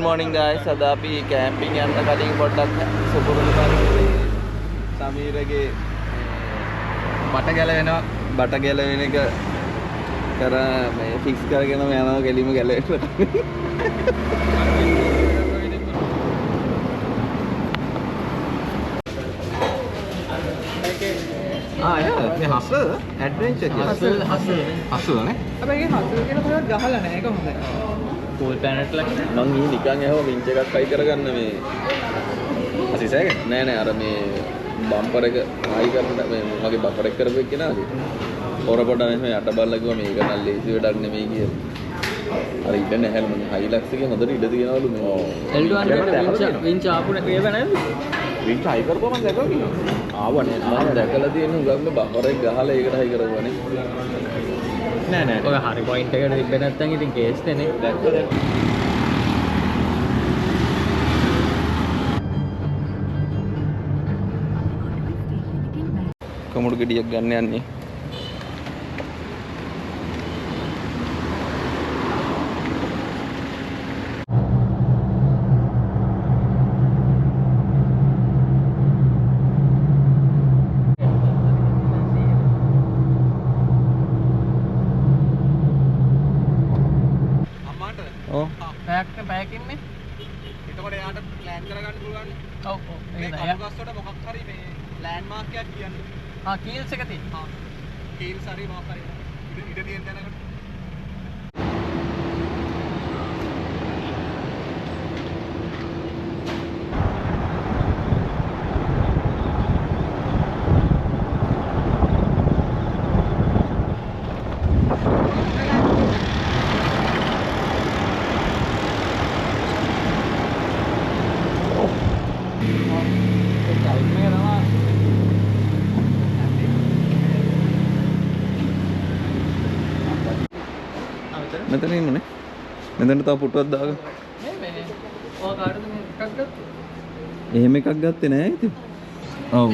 morning guys. අද අපි camping යන්න කලින් පොඩ්ඩක් සුපුරුදු කරමු. සමීරගේ බට ගැලවෙනවා. බට ගැලවෙන එක කර මේ ෆික්ස් කරගෙන යනවා කෙලිම ගැලවෙන්න. යා මේ හසල් ඇඩ්වෙන්චර් කියලා. හසල් නේ. හැබැයි ඒක හසල් කියලා කොහෙවත් ගහලා නැහැ. ඒක හොඳයි. කූල් ප්ලැනට් ලා මං ඊ නිකන් ඇහුවා වින්ච් එකක් හයි කරගන්න මේ අසිසයක නෑ අර මේ බම්පර් එක හයි කරන්න මේ මගේ බම්පර් එක කරපු එක නාගේ හොර පොඩ මේ යට බලලා කිව්වා මේක නම් ලේසි වැඩක් නෙමෙයි කියලා අර ඉඩ නැහැලු මම හයිලක්ස් එකේ හොඳට ඉඩ තියනවලු මේ L200 වින්ච් ආපු නේද නේද වින්ච් හයි කරපුවා මම දැකලා කිව්වා ආවනේ මම දැකලා තියෙන උගක්ම බම්පර් එක ගහලා ඒකට හයි කරවුවානේ නෑ ඔය හරි පොයින්ට් එකට තිබ්බේ නැත්නම් ඉතින් කේස් නේ දැක්කද කමුඩු ගෙඩියක් ගන්න යන්නේ පැයක් ඉන්නේ. එතකොට එයාට ප්ලෑන් කරගන්න පුළුවන්. ඔව් ඔව්. මේ කඩුගස් වල මොකක් හරි මේ ලෑන්ඩ් මාක් එකක් කියන්න. කීල්ස් එක තියෙනවා. කීල්ස් හරි මොකක් හරි. ඉඩ තියෙන තැනකට. මෙතන ඉන්නනේ. මෙතන තව පුටුවක් දාගන්න. මේ ඔය කාටද මේ එකක් ගත්තේ? එහෙම එකක් ගත්තේ නෑ ඉතින්. ඔව්.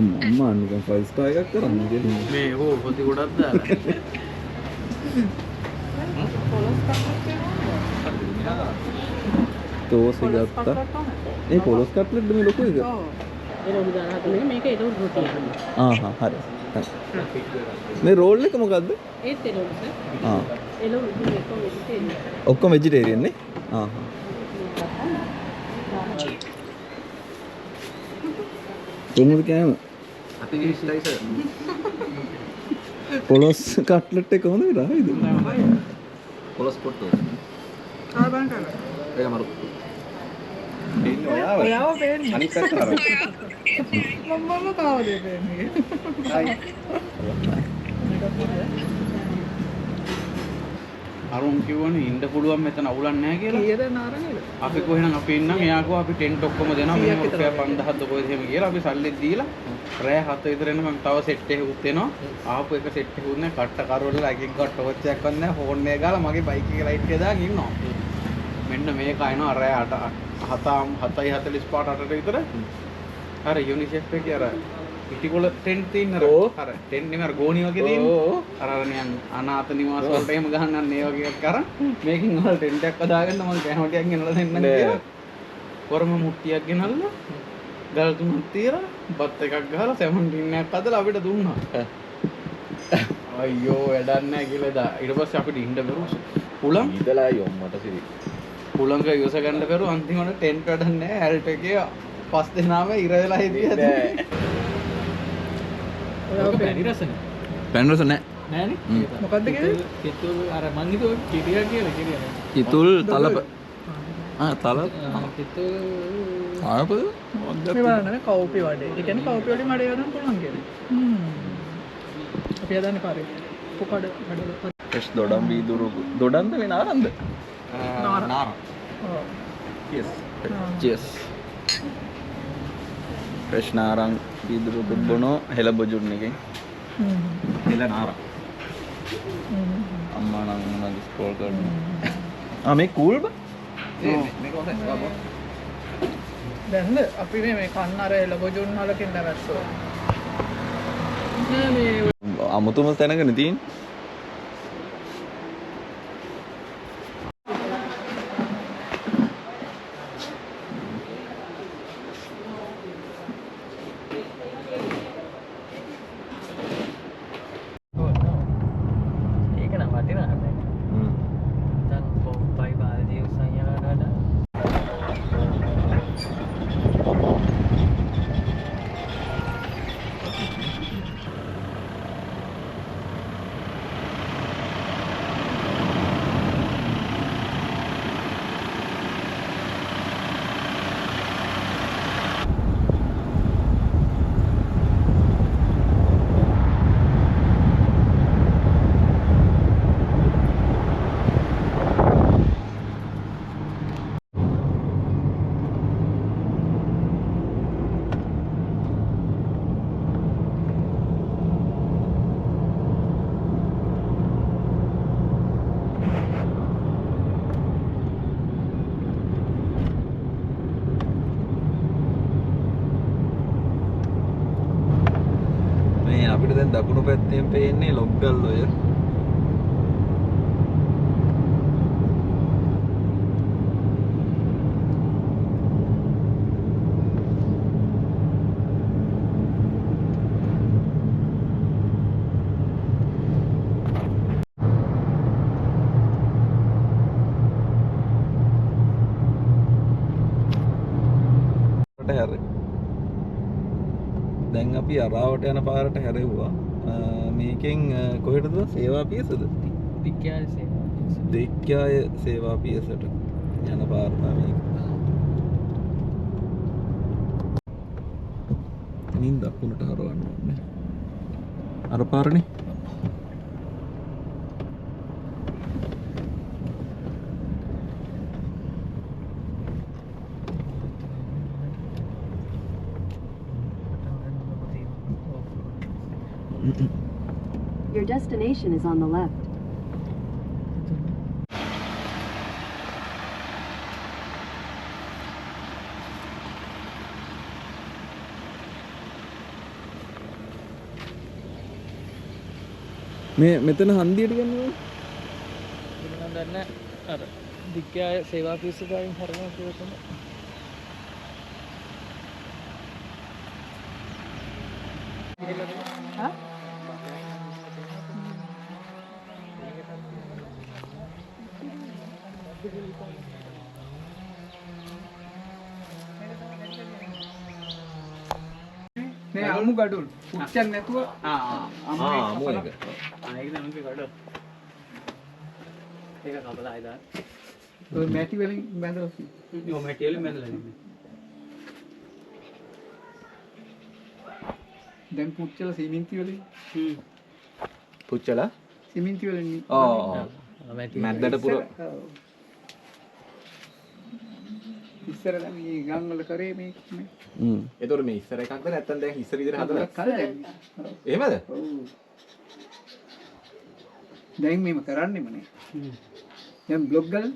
අම්මා නිකන් 5 star එකක් කරන්න දෙන්නේ. මේ ඕ පොති ගොඩක් දාලා. තෝස් ගත්තා. ඒ පොලොස් කට්ලට් මේ ලොකු එක. ඔව්. ඒ රෝල් දාලා හදන්නේ මේක ඒක රොටි. හරි. මේ රෝල් එක මොකද්ද? ඒත් ඒ රෝල් එක. ඒ රෝල් එක වෙජිටේරියන්. ඔක්කොම වෙජිටේරියන් නේ? කොහොමද කෑම? අපි ස්ලයිසර්. පොලොස් කට්ලට් එක කොහොමද රායිද? පොලොස් පොට්ටෝ. බලන්න කරලා. ඒක මරු. ඔයාව පේන්නේ. අනිත් පැත්ත අර. මම්මම කාවද පේන්නේ. අරුන් කිව්වනේ ඉන්න පුළුවන් මෙතන අවුලක් නැහැ කියලා. කීයද නාරංගල? අපි කොහෙනම් අපි ඉන්නම් එයා කිව්වා අපි ටෙන්ට් ඔක්කොම දෙනවා මෙහෙම රුපියල් 5000ද කොහෙද එහෙම කියලා අපි සල්ලි දීලා රෑ 7 විතර එන්න මම තව සෙට් එකකුත් එනවා. ආපු එක සෙට් එකකුත් නැහැ කට්ට කරවල එකෙක් ගාව ටෝච් එකක් වත් නැහැ ෆෝන් එක ගාලා මගේ බයික් එකේ ලයිට් එක දාගෙන ඉන්නවා. මෙන්න මේක අයනවා රෑ 7:45 විතර අර යුනිසෙෆ් එකේ අර පිටිකොල ටෙන්ට් තියෙන අර ටෙන්ට් නෙමෙයි අර ගෝණි වගේ තියෙන අර නිකන් අනාථ නිවාස වලට එහෙම ගහන්න ඒ වගේ එකක් අරන් මේකෙන් වල ටෙන්ට් එකක් හදාගන්න මම කැමටියක් ගෙනලා දෙන්නම් කියලා කොරම මුට්ටියක් ගෙනල්ලා ගල් තුනක් තියලා බත් එකක් ගහලා සැමන් ටින් එකක් හදලා අපිට දුන්නා අයියෝ වැඩක් නැහැ කියලා දා ඊට පස්සේ අපිට ඉන්න බැරුව පුලං ඉතලා යොම්මට සිරි පුලංග ඉවස ගන්න බැරුව අන්තිමට ටෙන්ට් වැඩක් නැහැ හැල්ට් එකේ පස් දෙනාම ඉර වෙලා හිටියද ඔයාව පැණි රසනේ. පැන් රස නැහැ. නෑනේ. මොකද්ද කියන්නේ? කිතුල් අර මං හිතුවා කිරියා කියලා කිරියා. කිතුල් තලප. තල. කිතුල් ආපද? මේ බලන්න කවුපි වඩේ. ඒ කියන්නේ කවුපි වලින් වඩේ හදන්න පුළුවන් කියන්නේ. අපි හදන්නේ පාරේ. කොකඩ වැඩ. ෆ්‍රෙෂ් දොඩම් වීදුරු. දොඩම්ද මේ නාරන්ද? නාර. ඔව්. Cheers. ෆ්‍රෙෂ් නාරං වීදුරු දුබ්බනෝ හෙලබොජුන් එකෙන්. හෙල නාරං. අම්මා නම් මොනවද ස්ක්‍රෝල් කරනවා. මේ කූල් බ? මේක හොඳයි. දැන්ද අපි මේ කන්න අර හෙලබොජුන් වලකින් නැවැස්සෝ. නෑ මේ අමුතුම තැනකනේ තියෙන්නේ. අපිට දැන් දකුණු පැත්තෙන් පේන්නේ ලොග්ගල් ඔය. දැන් අපි අරාවට යන පාරට හැරෙව්වා. මේකෙන් කොහෙටද? සේවා පියසද? දික්කයාය සේවා පියසට යන පාර තමයි මේක. එනින් දකුණට හරවන්න ඕනේ. අර පාරනේ. Your destination is on the left. මේ මෙතන හන්දියට ගන්නවා. මම දන්නේ අර දික්කයාය සේවා පිස්සුකාරින් හරවන කියලා තමයි. හා? මේ අමු ගඩොල් පුච්චන් නැතුව අමු එක. ඒක තමයි ගඩොල්. ඒක කපලා ආයදා. ඔය මැටි වලින් බැඳලා තියෙන්නේ. ඔය මැටි වලින් බැඳලා ඉන්නේ. දැන් පුච්චලා සිමෙන්ති වලින්. පුච්චලා සිමෙන්ති වලින්. මැද්දට පුර. ඉස්සර නම් මේ ගම් වල කරේ මේ. ඒතකොට මේ ඉස්සර එකක්ද නැත්නම් දැන් ඉස්සර විදිහට හදලා? එහෙමද? ඔව්. දැන් මේව කරන්නෙම නේ. දැන් බ්ලොග් ගල.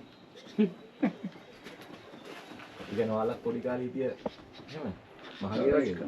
ඉතින් ඔයාලා පොඩි කාලේ හිටිය එහෙම මහගේ වගේද?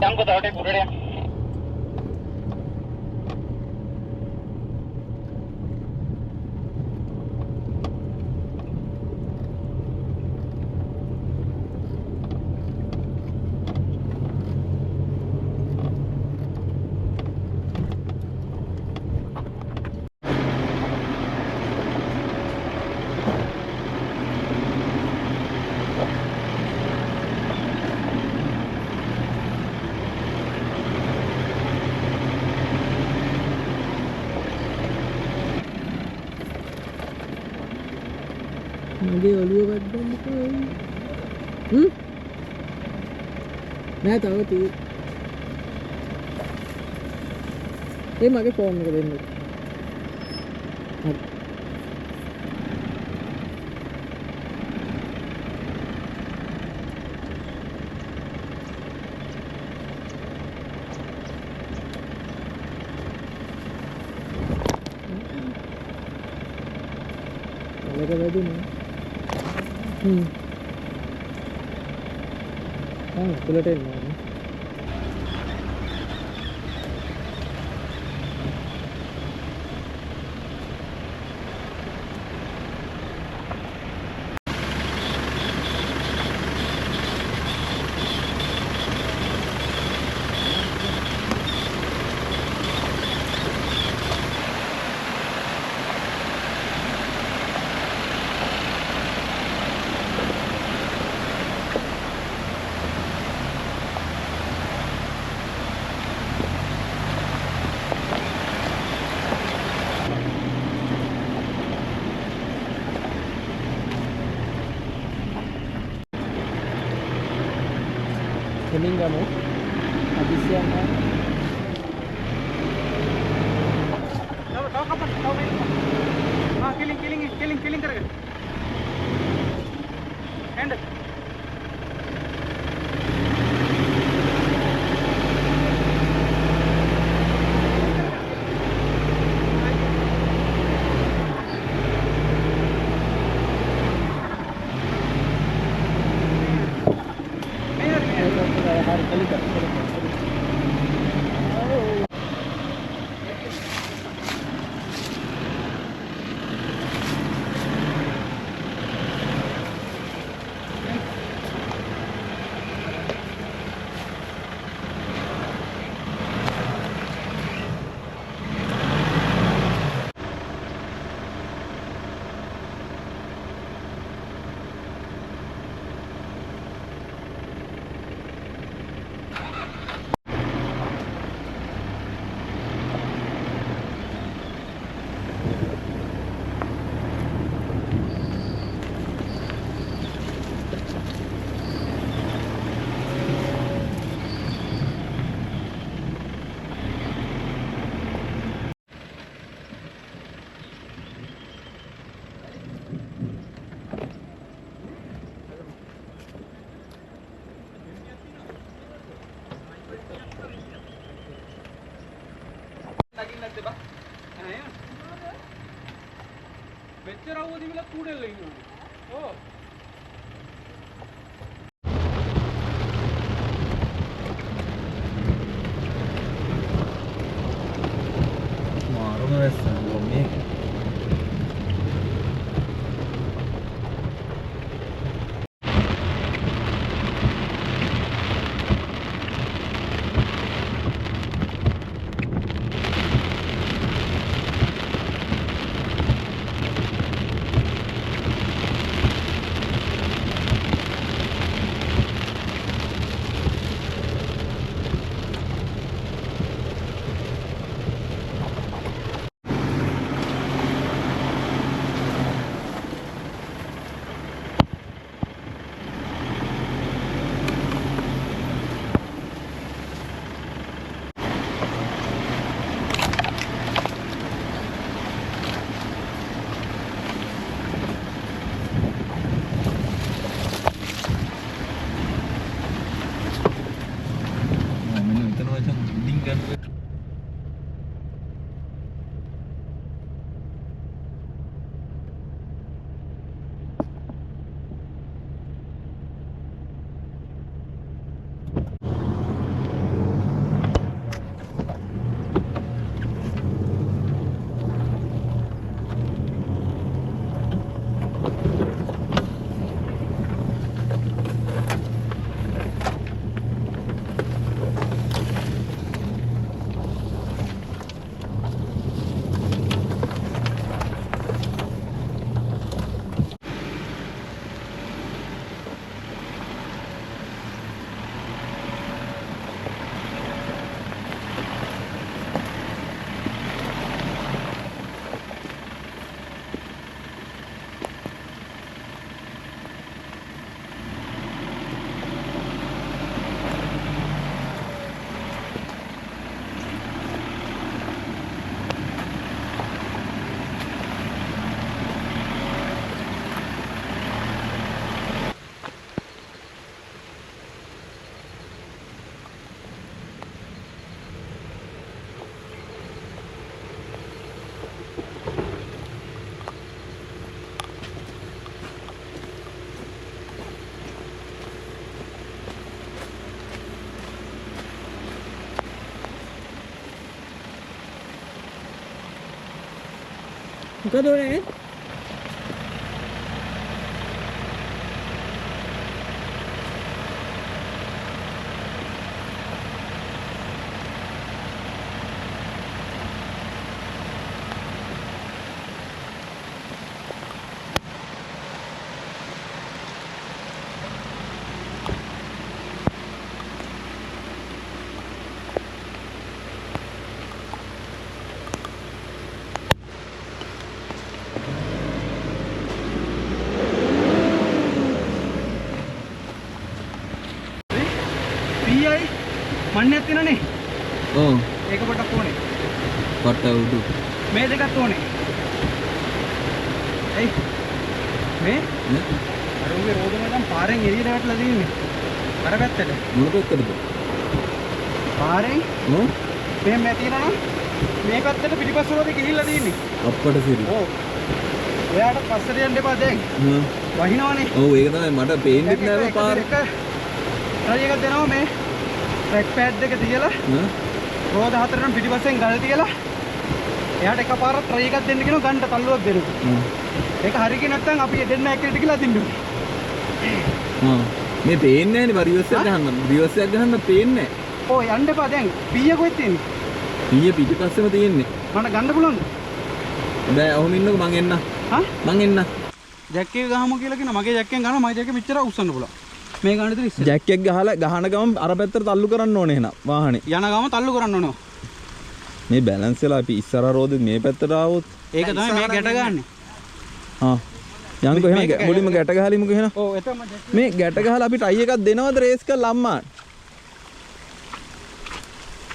Yang ko tawag pura dia. මගේ ඔළුව වද්දන්නකෝ. නෑ තව තියෙයි. ඒ මගේ ෆෝන් එක දෙන්න. හරි. ඒක වැඩිනේ. තුලට එන්න ඕනේ. Keling kamu habisnya kan? Tahu kapan? Tahu main kapan? Kiling kira. End. මෙච්චර අවුවදී විල කූඩෙල්ල ඉන්නවා. ඕ. මාරුම වැස්සන් ගොම්නේ. මොකද ඔය? පීයි මන්නේ තියෙනනේ. ඔව්. ඒක පොඩක් ඕනේ. කොට උඩු. මේ දෙකත් ඕනේ. එයි. මේ අර උගේ රෝද මඩම් පාරෙන් එළියට වැටලා තියෙන්නේ. අර පැත්තට. මොන පැත්තටද? පාරෙන් ඔව්. මෙහෙම තියෙනවා මේ පැත්තට පිටිපස්ස රෝදේ ගිහිල්ලා තියෙන්නේ. අප්පට සිරි. ඔව්. ඔයාට පස්සට යන්න එපා දැන්. වහිනවනේ. ඔව් ඒක තමයි මට පේන්නේ නැහැ පාර. try එකක් දෙනවා මේ track pad එක තියලා රෝද හතරටම පිටිපස්සෙන් ගල් තියලා එයාට එකපාරක් try එකක් දෙන්න කියනවා ගන්න තල්ලුවක් දෙනවා. ඒක හරිය ගියේ නැත්නම් අපි දෙන්න ඇක්ටිවිටි කියලා අදින්න ඕනේ. මේ පේන්නේ නැහැ නේ රිවර්ස් එක ගහන්න. රිවර්ස් එක ගහන්න පේන්නේ නැහැ. ඔව් යන්න එපා දැන්. පීය කොහෙද තියෙන්නේ? පීය පිටිපස්සෙම තියෙන්නේ. මට ගන්න පුළුවන්ද? බෑ ඔහොම ඉන්නකෝ මං එන්න. හා? මං එන්න. ජැක් එක ගහමු කියලා කියන මගේ ජැක් එකෙන් ගන්නවා මගේ ජැක් එක මෙච්චර උස්සන්න පුළුවන්. මේ ගන්න ඉතින් ඉස්සෙල්ලා. ජැක් එක ගහලා ගහන ගමන් අර පැත්තට තල්ලු කරන්න ඕනේ එහෙනම් වාහනේ. යන ගම තල්ලු කරන්න ඕනේ. මේ බැලන්ස් වෙලා අපි ඉස්සරහ රෝදේ මේ පැත්තට ආවොත් ඒක තමයි මේ ගැට ගන්න. යන්කෝ එහෙනම් මුලින්ම ගැට ගහලිමුකෝ එහෙනම්. ඔව් එතන මේ ගැට ගහලා අපි ටයි එකක් දෙනවද රේස් කරලා අම්මා?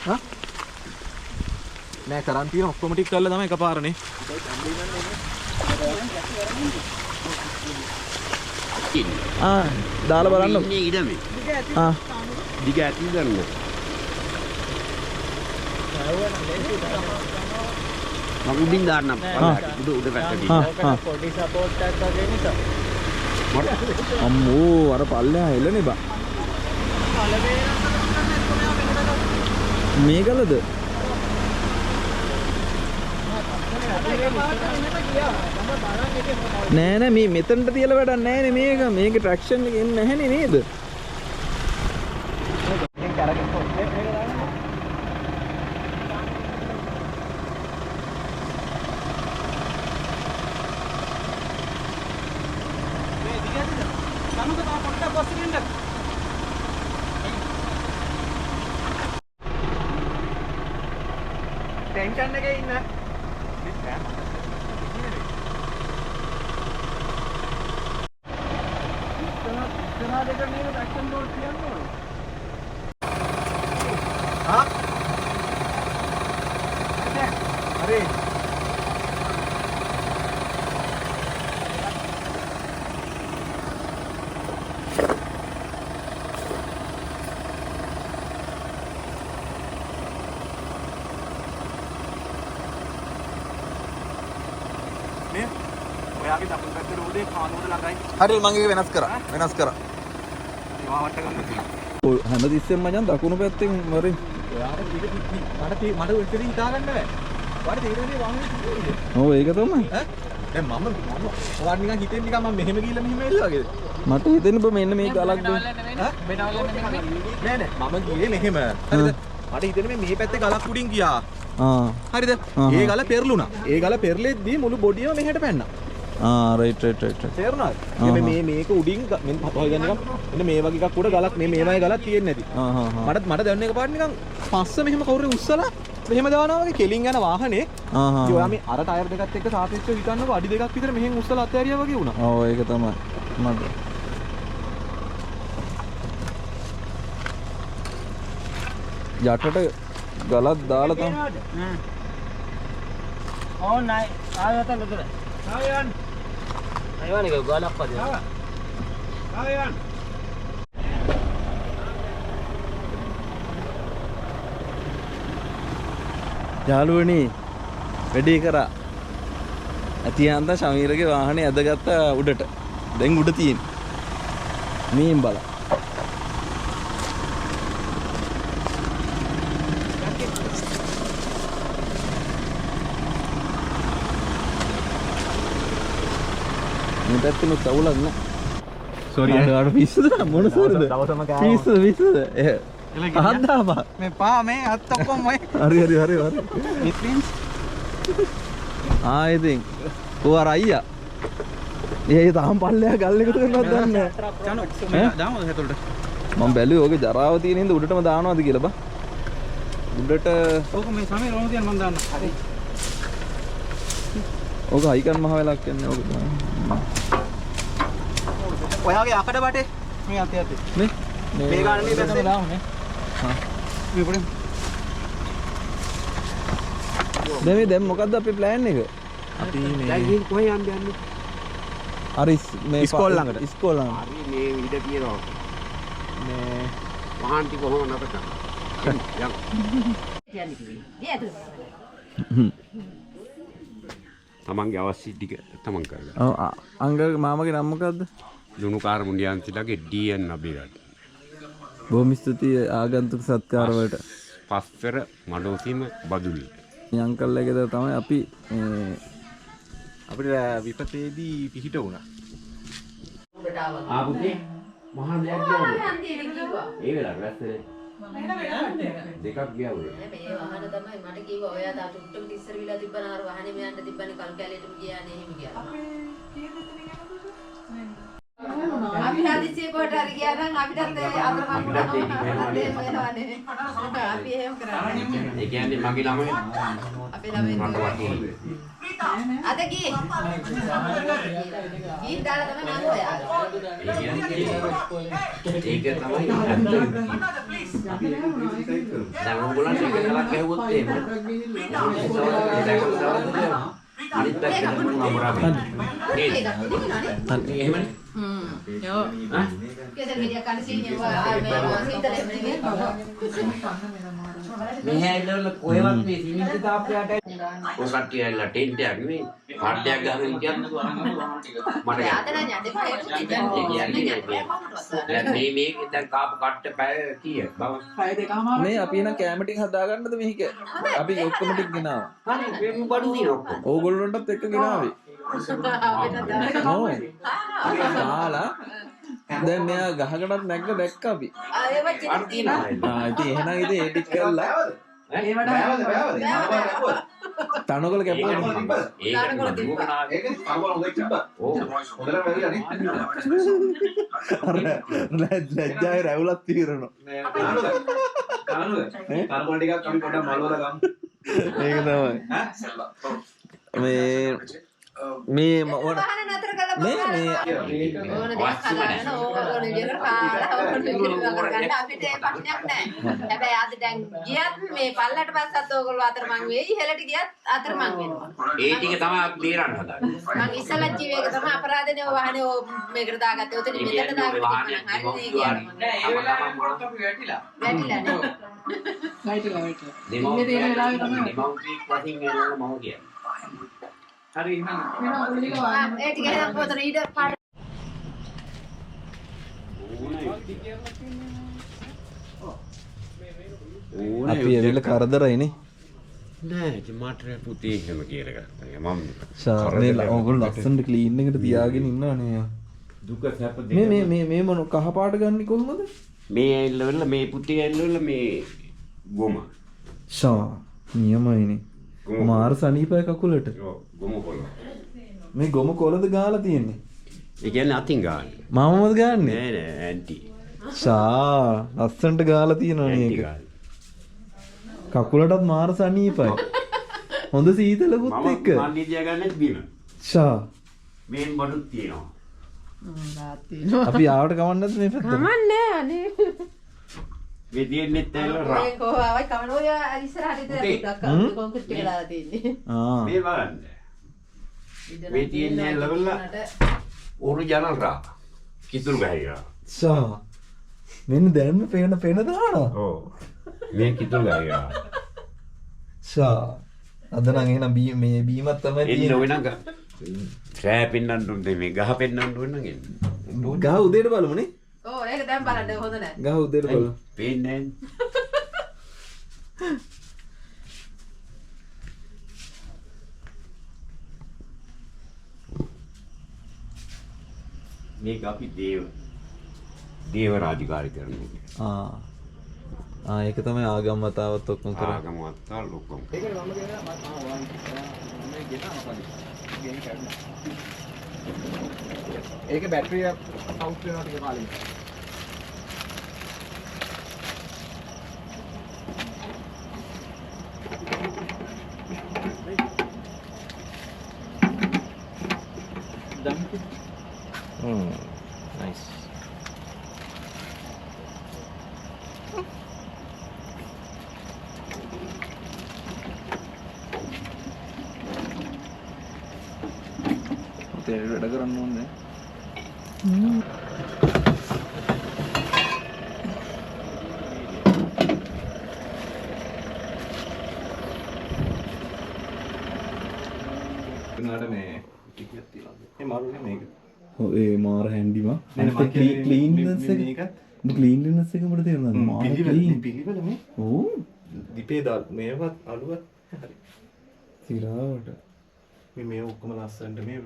හා? නෑ කරන් තියෙන ඔක්කොම ටික කරලා තමයි එකපාරනේ. දාලා බලන්න. ඉන්නේ ඉඩමේ. දිග ඇතුල් කරන්න. මම උඩින් දාන්නම්. උඩ පැත්තට. පොඩි සපෝට් එකක් වගේ නිසා. අම්මෝ අර පල්ලෙහා එළනේ බා. මේකලද? නෑ නෑ මේ මෙතනට තියලා වැඩක් නෑ නේ මේක. මේකේ ට්‍රැක්ෂන් එක එන්නේ නැහැනේ නේද? ටෙන්ෂන් එකේ ඉන්න. ඉතන දෙක නේද ඇක්ෂන් බෝඩ් කියන්නේ. හා? හරි. ඔයාගේ දකුණු පැත්තේ රෝදේ කානුවට ළඟයි. හරි මම ඒක වෙනස් කරා. වෙනස් කරා. ඒවා වට ගන්න තියෙනවා. ඔය හැමතිස්සෙම මචං දකුණු පැත්තෙන් වරින්. ඔයාට මට ඔච්චර හිතා ගන්න බෑ. ඔයාට තේරෙන්නේ වාහනේ තියෙන්නේ. ඔව් ඒක තමයි. දැන් මම ඔයාට නිකන් හිතෙන් නිකන් මම මෙහෙම ගිහලා මෙහෙම එල්ල වගේද? මට හිතෙන්නේ බ මෙන්න මේ ගලක් දුන්න. නෑ මම ගියේ මෙහෙම. හරිද? මට හිතෙන්නේ මේ පැත්තේ ගලක් උඩින් ගියා. හරිද? ඒ ගල පෙරළුණා. ඒ ගල පෙරලෙද්දී මුළු බොඩියම මෙහෙට පැන්නා. රයිට්. තේරුණාද? මේක උඩින් මෙන්න හොයගන්න නිකන් මෙන්න මේ වගේ එකක් උඩ ගලක් මේ වගේ ගලක් තියෙන්නේ නැති. මට දැනෙන එක පාට නිකන් පස්ස මෙහෙම කවුරු උස්සලා මෙහෙම දානවා වගේ කෙලින් යන වාහනේ. ඔයා මේ අර ටයර් දෙකත් එක්ක සාපේක්ෂව හිතන්නකො අඩි දෙකක් විතර මෙහෙන් උස්සලා අත්හැරියා වගේ වුණා. ඔව් ඒක තමයි. මට යටට ගලක් දාලා තමයි. ඕ නයි ආයත ලොතර. ආයන්. අයවනේ ගලක් පදින. ආයන්. යාළුවනි වැඩේ කරා. ඇතියන්ත ශමීරගේ වාහනේ ඇදගත්ත උඩට. දැන් උඩ තියෙන. මේන් බලන්න. මේ පැත්තෙම තවුලක් නෑ. සෝරි අර පිස්සුද මොන සෝරිද? දවසම කෑවා. පිස්සුද. අහද්දාපා. මේ පා මේ අත් ඔක්කොම ඔය හරි. මිත්‍රින්ස් ඉතින් ඔය අර අයියා. ඒ තාම පල්ලෙහා ගල් එකතු කරනවද දන්නේ චනු දාමු හැතුලට මම බැලුවේ ඕකේ ජරාව තියෙන හින්දා උඩටම දානවාද කියලා බා. උඩට ඕක මේ සමේ රෝම තියන් මන් දාන්න හරි ඕක අයිකන් මහ වෙලක් කියන්නේ ඕක තමයි. ඔයාගේ අකඩ බටේ මේ අතේ මේ මේ ගාන මේ පැත්තේ දාමු නේ හා මේ පොඩි දැන් මොකද්ද අපේ ප්ලෑන් එක? අපි මේ දැන් කොහේ යන්නේ? අර මේ ඉස්කෝල ළඟට. ඉස්කෝල ළඟට. හරි මේ ඉඩ තියෙනවා. මේ වහන් ටික කොහොම නතර තමන්ගේ අවශ්‍ය ටික තමන් කරගන්න. ඔව් අංග මාමගේ නම මොකද්ද? දුණු කාර්මුණියන්තිලගේ ඩීඑන් අබිරත්. බොහොම ස්තුතියි ආගන්තුක සත්කාර වලට. පස්තර මඩෝසීම බදුලි. මේ අංකල්ලාගේ දා තමයි අපි අපිට විපතේදී පිහිට වුණා. ආපුතේ මහා දෙයක් ගියා. ඒ වෙලාවට වැස්සේ දෙකක් ගියා ඔය. මේ වහන තමයි මට කිව්වා ඔයා තා චුට්ටම ඉස්සර විලා තිබ්බන අර වහනේ මෙයන්ට තිබ්බනේ කල් කැලේටම ගියානේ එහෙම ගියා. අපි හදිසිය කොට හරි ගියා නම් අපිටත් අතරමං අපි එහෙම කරන්නේ. ඒ කියන්නේ මගේ ළමයි අපේ ළමයි මට වටේ. අද ගියේ. ගිහින් දාලා තමයි නං ඔයා. ඒක තමයි දැන් ඕගොල්ලන්ට එක කලක් ඇහුවොත් එහෙම අනිත් පැත්තට මොනවා කරන්නේ නේද? එහෙමනේ. යෝ. කෙසල් ගෙඩියක් කන සීනිය මේ සීතලෙ මෙන්නේ. මේ හැයිලවල කොහෙවත් මේ සිමෙන්ති තාප්පයට ඔය කට්ටිය ඇවිල්ලා ටෙන්ට් එකක් නෙමෙයි හඩයක් ගහගෙන කියන්න මට යාතන යන්නේ දැන් මේක දැන් කාපු කට්ට පැය කීයක් බව මේ අපි එන කැම ටික හදාගන්නද මේක? අපි ඔක්කොම ටික ගෙනාවා. හරි මේ බඩු දින ඔක්කොම ඕගොල්ලන්ටත් එක්ක ගෙනාවේ. ඔව්. ආලා දැන් මෙයා ගහකටත් නැග්ග දැක්ක අපි. අර තියෙනවා ඉතින් එහෙනම් ඉතින් ඒ ටික කරලා තනකොළ කැපුවා. ඒක දුවකනාවේ ලැජ්ජාවේ රැවුලක් తీරනවා. තනකොළ ටිකක් අපි පොඩ්ඩක් මලවලා ගමු. ඒක තමයි. මේ වහන නතර කරලා මේ ඕන දෙයක් කරන්න ඕන විදිහකට කාලා ඕන විදිහකට කරගන්න අපිට ඒ ප්‍රශ්නයක් නැහැ. හැබැයි අද දැන් ගියත් මේ පල්ලට පස්සත් ඕගොල්ලෝ අතරමං වෙයි ඉහෙලට ගියත් අතරමං වෙනවා. ඒ ටික තමයි අපි බේරන්න හදාන්නේ මං ඉස්සලා ජීවේක තමයි අපරාධනේ ඔය වහනේ ඔය මේකට දාගත්තේ. ඔතන මෙතන දාගත්තේ හරි නේ කියන්නේ. නෑ ඒ වෙලාවට මොකක්ද අපි වැටිලා වැටිලා නේ. දෙමව්පියෙක් වශයෙන් යනවා මම කියන්නේ හරි එහෙනම් ඒ ටික හදන් පොතන ඊට පාඩ අපි ඇවිල්ලා කරදරයිනේ. නෑ ඉතින් මට පුතේ එහෙම කියලා ගත්තා. මම මේ ඕගොල්ලෝ ලස්සනට ක්ලීන් එකට තියාගෙන ඉන්නවනේ. දුක සැප මේ මොන කහ පාට ගන්නේ කොහොමද? මේ ඇල්ලවල මේ පුතේ ඇල්ලවල මේ ගොම. නියමයිනේ. මාර සනීපයි කකුලට. ඔව් ගොම කොළ. මේ ගොම කොළද ගාලා තියෙන්නේ? ඒ කියන්නේ අතින් ගන්න. මාමමද ගන්නෙ? නෑ නෑ ඇන්ටි. ලස්සනට ගාලා තියෙනවනේ ඒක. කකුලටත් මාර සනීපයි. හොඳ සීතලකුත් එක්ක. මම නිදියා ගන්නෙත් බිම. මේන් බඩුත් තියෙනවා. අපි ආවට කවන්නද මේ පැත්තට? කමන්නේ අනේ. මේ තියෙන්නෙත් ඇල්ල රා. මේ කොහොමයි කමන ඔය ඉස්සරහට ඉතින් කොන්ක්‍රීට් එක දාලා තියෙන්නේ. මේ බලන්න. මේ තියෙන්නේ ලෙවල් උරු ජනල් රා. කිතුල් ගහයිලා. මෙන්න දැන්ම පේන දානවා. ඔව්. මේ කිතුල් ගහයිලා. අද නම් එහෙනම් මේ බීමක් තමයි එන්න තියෙන්නේ. ඔය නම් රෑ පෙන්නන්න උන්ට මේ ගහ පෙන්නන්න ඕන නම් එන්න. ගහ උදේට බලමුනේ. ඔව් ඒක දැන් බලන්න හොඳ නැහැ. ගහ උදේට බලමු. පේන්නේ නැහැ. මේක අපි දේව රාජකාරී කරන්නේ. ඒක තමයි ආගම් වතාවත් ඔක්කොම කරන්නේ. ආගම වත්තා ලොක්කම. ඒකනේ මම කියනවා මේ ගෙනාවා ගෙන් කරන්න. ඒක බැටරිය අවුට් වෙනවා ටික කාලෙක. Nice. Okay, වැඩ කරන්න ඕනේ. එනවාට මේ ටිකක් තියලා. මේ මාරුනේ මේක. ඔව් ඒ මාර හැන්ඩි මා. ක්ලීන්නස් එක. ක්ලීන්නස් එක අපිට තේරෙනවා. මාර පිළිවෙල මේ. ඔව්. දීපේ දාල් මේවත් අලුවත් හරි. සිරාවට. මේ ඔක්කොම ලස්සනට මේ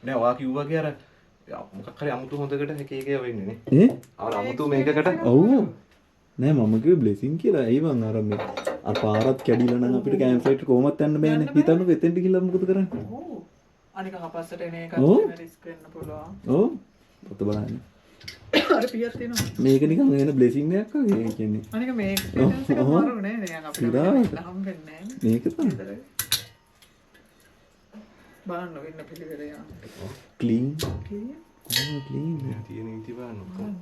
නෑ ඔයා කිව්වා කිය අර මොකක් හරි අමුතු හොඳකට එක එක වෙන්නේ නේ අර අමුතු මේකකට ඔව් නෑ මම කිව්වේ බ්ලෙසින් කියලා ඒ වන් අර මේ අර පාරත් කැඩිලා නම් අපිට කැම්ප් සයිට් කොහොමත් යන්න බෑනේ හිතන්නකෝ එතෙන්ට ගිහලා මොකද කරන්නේ ඔව් අනික හපස්සට එන එකක් රිස්ක් වෙන්න පුළුවන් ඔව් පොත බලන්න අර පියක් තියෙනවා මේක නිකන් වෙන බ්ලෙසින් එකක් වගේ ඒ කියන්නේ අනික මේක ෆිනන්ස් එක මාරු නේ නිකන් අපිට ලහම් වෙන්නේ නෑ මේක තමයි බලන්න වෙන්න පිළිවෙල යන්න ක්ලීන් ක්ලියර් ක්ලීන් තියෙන ඉති බලන්න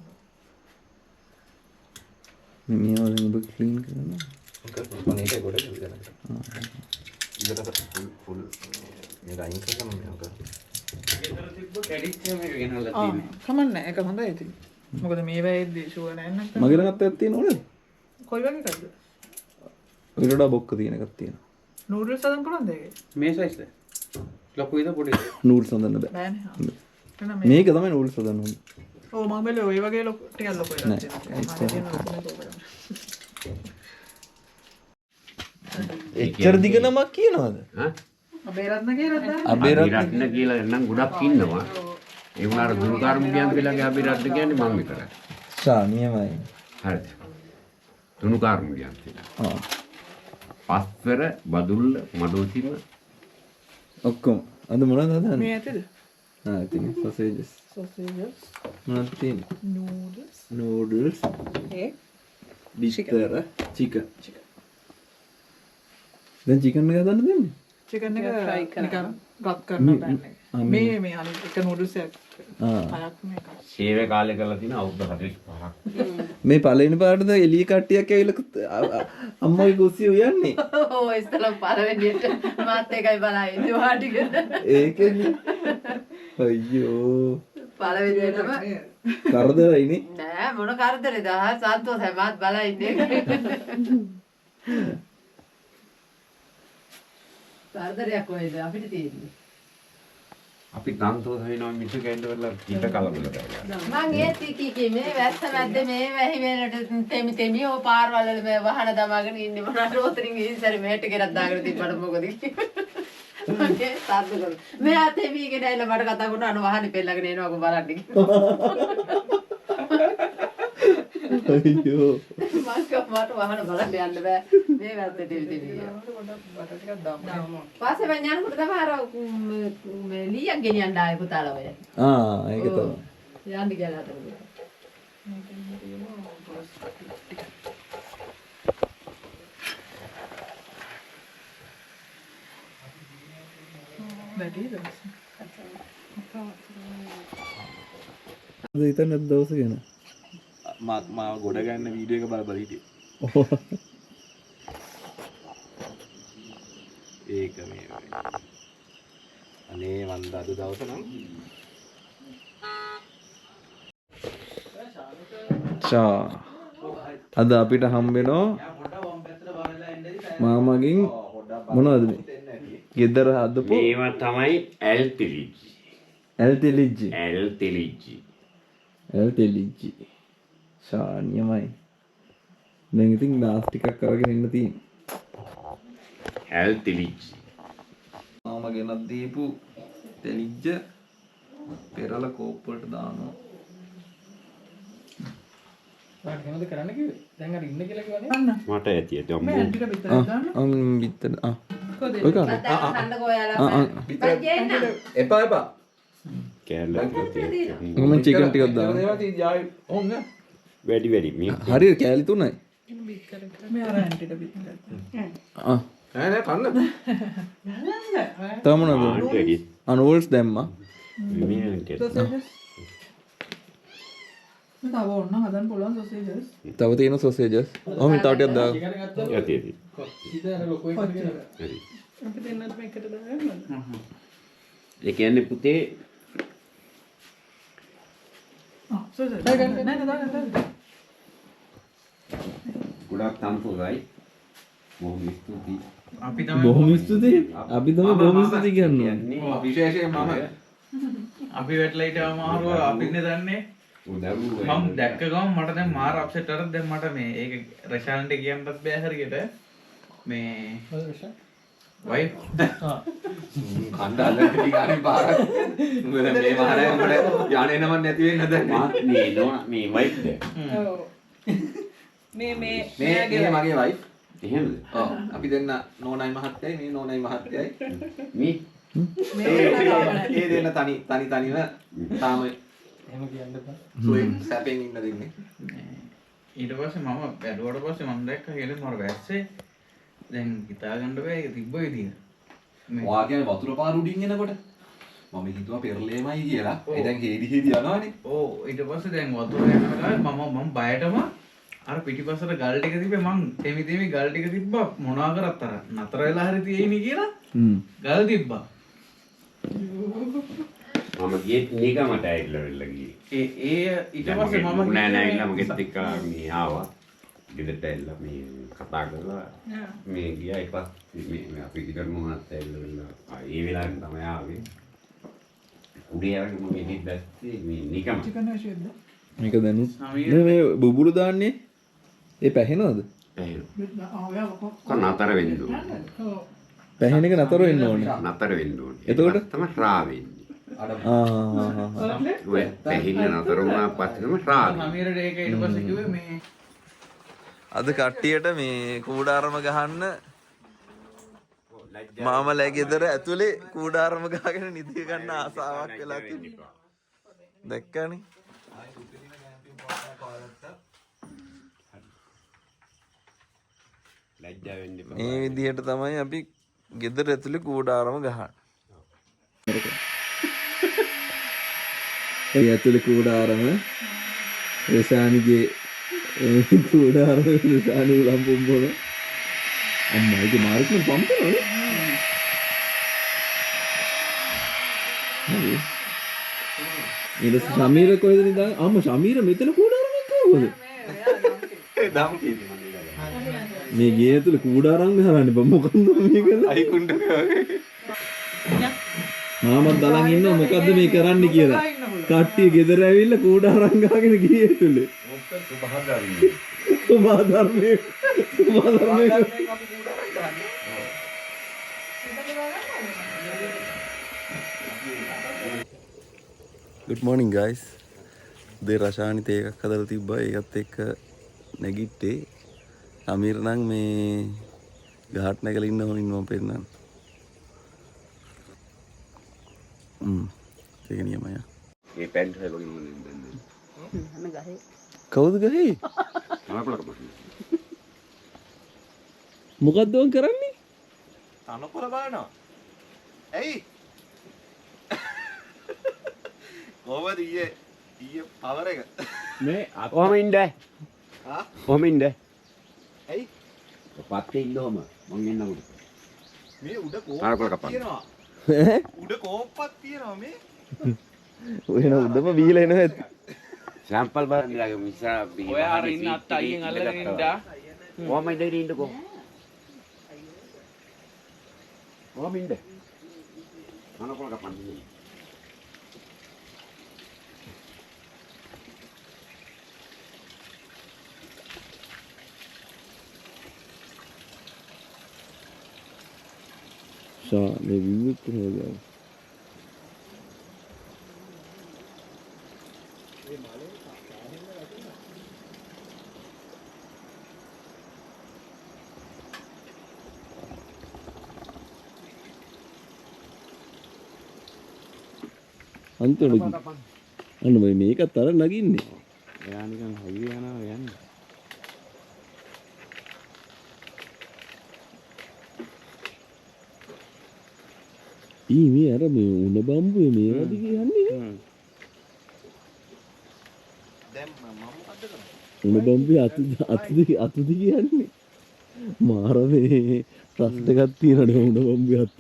මේ වලින් ඔබ ක්ලීන් කරනවා මොකක්ද මේක ගොඩ ගන්න ඉතට ෆුල් මේ අයින් කරලා මම යනවා ඒතර තිබ්බ කැඩිච්ච මේක ගෙනල්ලා තියෙනවා. කමන්නේ ඒක හොඳයි ඉතින් මොකද මේ වෙයිදී ෂුවර් නැහැ නැත්නම් මගේ ළඟත් එකක් තියෙනවද කොයි වගේ එකක්ද ඔය වඩා බොක්ක තියෙන එකක් තියෙනවා නූඩල්ස් හදන්න පුළුවන්ද ඒකේ මේ සයිස්ද? ලොකුයිද පොඩිද? නූඩ්ස් හදන්න බෑ බෑනේ එහෙනම් මේක තමයි නූඩ්ස් හදන්න ඕනේ ඔව් මම බැලුවේ ඔය වගේ ලොකු ටිකක් ලොකු එකක් නෑ, තියෙනවා එච්චර දිග නමක් කියනවද අබේරත්න කියලා දාන්න අබිරත්න කියලා නම් ගොඩක් ඉන්නවා. ඒ වුණාට දුනුකාර්මිකයන් කියලාගේ අබිරත්න කියන්නේ මම විතරයි. ශානියමයි හරිද? දුනුකාර්මිකයන් කියලා. ආ පස්තර බදුල්ල මඩෝතිම ඔක්කොම අද මොනවද හදන්නේ මේ ඇතද ඉතින් සොසේජස් sausages මොනවද තියෙන්නේ noodles නූඩල්ස් egg බිස්තර චිකන් දැන් චිකන් එක හදන්න දෙන්නේ chicken එක නිකන් ගත් කරන පැන් එක මේ අනිත් එක noodles එකක් පයක් මේක සේවය කාලේ කරලා තියෙන අවුරුදු 45ක්. මේ පළවෙනි පාරටද එළිය කට්ටියක් ඇවිල්ලා අම්මගේ කුස්සිය උයන්නේ ඔව් ඉස්සලා පළවෙනියට මාත් එකයි බලන්නේ වාටික ඒකනේ අයියෝ පළවෙනියටම කරදරයිනේ නෑ මොන කරදරේද සන්තෝෂයි මාත් බලන්නේ කරදරයක් කොහෙද අපිට තියෙන්නේ අපි තන්තෝස වෙනවා මිටු කැන්ඩ වල ඊට කලබල කරගන්න. මං ඒත් කී මේ වැස්ස මැද්දේ මේ වැහි වලට තෙමි ඔය පාරවල් වල මේ වහන දමාගෙන ඉන්නේ මොනවාට උතරින් ඉස්සරි මෙහෙට ගෙරක් දාගෙන තිබ්බට මොකද මගේ සාද්දකල මේ අතේ වීගෙන ඇවිල්ලා මට කතා කරනවා අන වහනේ පෙල්ලගෙන එනවා කො බලන්න අයියෝ මට වහන බලන්න යන්න බෑ මේ වැස්සේ දෙවි බට ටිකක් දාමු පස්සේ මං යනකොට තමයි අර මේ ලීයක් ගෙනියන්න ආයේ පුතාලා ඔය ඒක තමයි යන්න ගියලා අතට වැඩිද අද හිතන්න දවස ගැන මා ගොඩ ගන්න වීඩියෝ එක බල බල හිටියේ ඒක මේ අනේ මන්ද අද දවස නම් අද අපිට හම්බෙනවා මාමගෙන් මොනවද මේ ගෙදර හදපු මේවා තමයි ඇල්තිලිජ්ජි. ඇල්තෙලිජ්ජි ශානියමයි දැන් ඉතින් නාස් ටිකක් අරගෙන ඉන්න තියෙන්නේ ඇල්තිලිජ්ජි මම ගෙනත් දීපු තෙලිජ්ජ පෙරලා කෝප් වලට දානවා. වාට මොකද කරන්න කිව්වේ? දැන් අර ඉන්න කියලා කිව්වනේ. අන්න. මට ඇති ඇති මේ ඇන්ටිට පිටරක් දාන්න. බිත්තර කොහෙද? ඔය ගන්න. කන්න ගෝයාලා එපා එපා. මම චිකන් ටිකක් දානවා. ඒවා තියෙන ජායි ඕන්න. වැඩි වැඩි මේ හරියට කෑලි 3යි. මේ අර ඇන්ටිට පිටරක්. නෑ නෑ කන්න. තව මොනවද? නූඩල්ස් දැම්මා. සොසේජස්. මේ තව ඕන්න හදන්න පුළුවන් සොසේජස්. තව තියෙන සොසේජස්. ඔහොම තව ටිකක් දාන්න. ඇති ඇති ඉතින් අර ලොකෝ එක කියලා. හරි අපි දෙන්නත් මේකට දාගන්නද? ඒ කියන්නේ පුතේ සොසේජස්. නෑ දාගන්න. ගොඩක් තම්පුරයි බොහොම ස්තුතියි අපි තමයි බොහොම ස්තුතියි. අපි තමයි බොහොම ස්තුතියි කියන්නේ. විශේෂයෙන් මම අපි වැටලා හිටව මාරුව අපින්නේ දන්නේ. මම දැක්ක ගමන් මට දැන් මාර අප්සෙට් එකක් දැන් මට මේ ඒක රෂාන්ට කියන්නත් බෑ හරියට මේ වයිෆ් කණ්ඩ අල්ලන්න ටිකානේ පාරක්. මොකද මේ මහරය උඹට යන්නේ නම නැති වෙන්න හදන්නේ. මේ නෝනා මේ වයිෆ්ද ඔව්. මේ මේ මගේ වයිෆ්. එහෙමද ඔව් අපි දෙන්න නෝනයි මහත්තයයි මේ නෝනයි මහත්තයයි. මේ ඒ දෙන්න තනිව තාම එහෙම කියන්න බෑ. සුවෙන් සැපෙන් ඉන්න දෙන්නේ. ඊට පස්සේ මම බැලුවට පස්සේ මම දැක්ක හේලෙන් මර වැස්සේ දැන් හිතා ගන්න බෑ ඒක තිබ්බ විදිය. ඔයා කියන්නේ වතුර පාර උඩින් එනකොට මම හිතුවා පෙරලේමයි කියලා. ඒ දැන් හේදි යනවානේ. ඕ ඊට පස්සේ දැන් වතුර යනකොට මම බයටම අර පිටිපස්සට ගල් ටික තිබ්බේ මං තෙමි ගල් ටික තිබ්බා මොනවා කරත් අර නතර වෙලා හරි තියෙයිනේ කියලා ගල් තිබ්බා. මම ගියේ නිගමට ඇවිල්ලා ගියේ ඒ ඊට පස්සේ මම නෑ නෑ ඉන්න මගෙත් එක්ක මේ ආවා ගෙදරට ඇවිල්ලා මේ කතා කරලා මේ ගියා එකක් මේ අපි ගෙදර මොනවත් ඇවිල්ලා ඒ වෙලාවෙන් තමයි ආවේ උඩේ යන මම ඉන්නේ දැස්සේ මේ නිගම චිකන් ඇෂෙද්ද? මේක දැනුත් මේ බුබුලු දාන්නේ ඒ පැහෙනවද? නතර වෙන්න ඕනේ ඔව්. පැහෙන එක නතර වෙන්න ඕනේ. නතර වෙන්න ඕනේ එතකොට? තමයි රා වෙන්නේ ආ ඔය පැහිල්ල නතර වුණා පස්සේ තමයි රා වෙන්නේ සමීරට ඒක ඊට පස්සේ කිව්වේ මේ අද කට්ටියට මේ කූඩාරම ගහන්න මාමලා ගෙදර ඇතුලේ කූඩාරම ගහගෙන නිදි ගන්න ආසාවක් වෙලා තිබුණා. දැක්කනේ? ලැජ්ජා වෙන්න එපා මේ විදිහට තමයි අපි ගෙදර ඇතුලේ කූඩාරම ගහන්නේ. ඒ ඇතුලේ කූඩාරම රසානිගේ කූඩාරම රසානි උලම් පොම්බන අම්මා ඒක මාර්ගයෙන් පම්පනවනේ. හරි. ඊට ශමීර කොහෙද නිදා? අම්මා ශමීර මෙතන කූඩාරමක් කවුද? දම් කියන්නේ. මේ ගේ ඇතුලේ කූඩාරම් ගහන්නේ බං මොකන්ද මේක? අයි කුණ්ඩක වගේ. මාමත් දලන් ඉන්නවා මොකද්ද මේ කරන්න කියලා. කට්ටිය ගෙදර ඇවිල්ලා කූඩාරම් ගහගෙන ගියේ ඇතුලේ. සුභාධර්මයේ Good morning guys. දේ රශානි තේ එකක් හදලා තිබ්බා. ඒකත් එක්ක නැගිට්ටේ. අමීර නම් මේ ගහට නැගලා ඉන්නවා පෙන්නන්න. ඒක නියමයි. මේ පැන්ට් එක වගේ මොනින්ද දැන් කවුද ගහේ? මොකද්ද ඔන් කරන්නේ? තනකොළ බලනවා. ඇයි? කොහමද ඊයේ පවර එක? මේ කොහම ඉන්න? හා? කොහම ඉන්න? ඇයි? පත්තේ ඉන්න ඔහම මං එන්නකොට. මේ උඩ තනකොළ කෝප්පක් කපන්න. තියෙනවා. උඩ කෝප්පක් තියෙනවා මේ. ඔය න උඩම බීලා එනවා ඇති. සැම්පල් බලන්න ඉලාගේ මිසා බී. ඔය අර ඉන්න අත්ත අයියෙන් අල්ලගෙන ඉඳා කොහම ඉඳගෙන ඉන්නකෝ. කොහම ඉන්න? තනකොළ කපන්න. ශානේ විවිධ නේද? අන්තිමට අන්න මේකත් අර නගින්නේ. එයා නිකන් හයිය යනවා යන්නේ. මේ අර මේ උණ බම්බුවේ මේවද කියන්නේ? දැන් මම මොකද්ද කරන්නේ? උණ බම්බුවේ අත කියන්නේ. මාර මේ ට්‍රස්ට් එකක් තියෙනනේ උණ බම්බුවේ අතත්.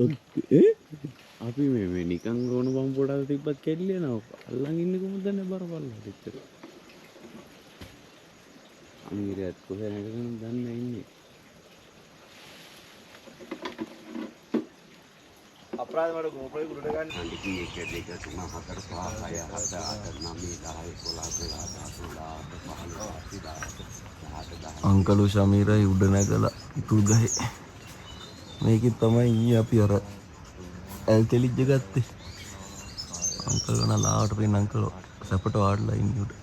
අපි මේ නිකන් රෝණ බම්බුවට තිබ්බත් කෙල්ලේ නෝ අල්ලන් ඉන්නේ කොහොමද දන්නේ බරපල්ලා දෙච්චර. අමීරයත් කොහෙද නැගගෙන දන්නේ ඉන්නේ. අපරාධ මඩ ගෝපරේ උඩට ගන්න. අනිත් කී 1 2 3 4 5 6 7 8 9 10 11 අංකලු ශමීරයි උඩ නැගලා ඉතුරු ගහේ. මේකෙත් තමයි ඊයේ අපි අර ඇල්තෙලිජ්ජ ගත්තේ. අංකල් වන ලාවට පේන අංකල් සැපට වාඩිලා ඉන්නේ උඩ.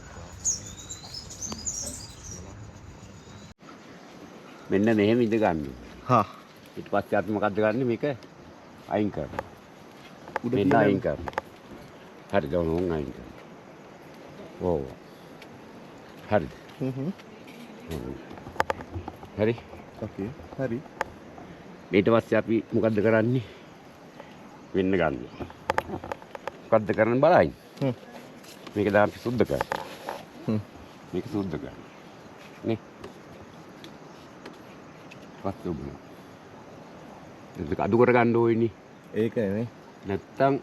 මෙන්න මෙහෙම ඉඳ ගන්න. හා ඊට පස්සේ අපි මොකද්ද කරන්නේ මේක අයින් කරනවා. උඩ මෙන්න තියලා අයින් කරනවා. හරිද ඕන අයින් කරනවා. ඕ. හරිද. හරි. ඕකේ. හරි. ඊට පස්සේ අපි මොකද්ද කරන්නේ? වෙන්න ගන්න. මොකද්ද කරන්න බලයින්. මේක දැන් අපි සුද්ධ කරනවා. මේක සුද්ධ කරනවා. නේ. පස්සේ උගන. ඒක අඩු කර ගන්න ඕනේ. ඒකයි නේ. නැත්තම්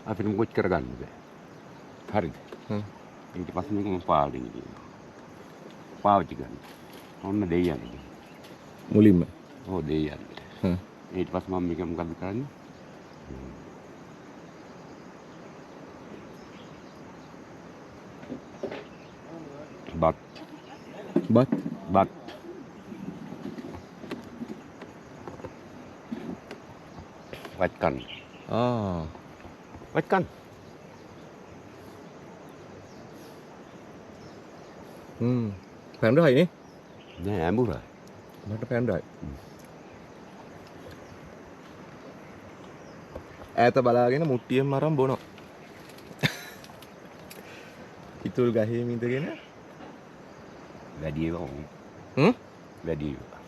අපිට මොකොච් කර ගන්න බෑ. හරිද? ඊට පස්සේ මේක මම පාවිච්චි කරනවා. පාවිච්චි ගන්න. ඔන්න දෙයියන්නේ. මුලින්ම. ඔව් දෙයියන්නේ. ඊට පස්සේ මම මේක මොකද්ද කරන්නේ? බත් වත්කන් වත්කන් පැන්ඩ්‍රයි නේ නෑ ඇඹුරයි මට පැන්ඩ්‍රයි ඈත බලාගෙන මුට්ටියෙන් මරම් බොනෝ ඉතුල් ගහේ මිදගෙන වැඩි ඒවා වැඩි ඒවා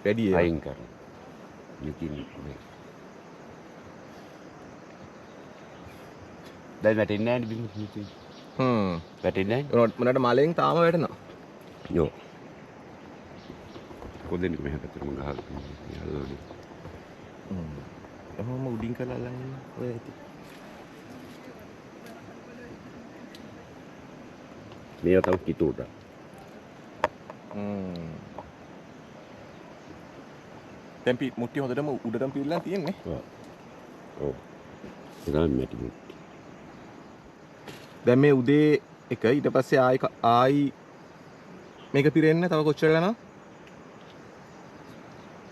වැඩි අයින් කරන යකින් මේ දැන් වැටෙන්නේ නැහැ බිම හිතේ වැටෙන්නේ නැහැ මොනට මලෙන් තාම වැටෙනවා යෝ කොහෙන්ද මෙහෙ පැත්තට මම ගහලා යල්ලෝනේ ඔහොම උඩින් කරලා අල්ලන්නේ ඔය ඇති මේ තව කිතුට දැන් මුට්ටිය හොඳටම උඩටම පිරලා තියෙන්නේ ඔව් ඒක මැටි දැන් මේ උදේ එක ඊට පස්සේ ආයි මේක පිරෙන්න තව කොච්චර යනවා?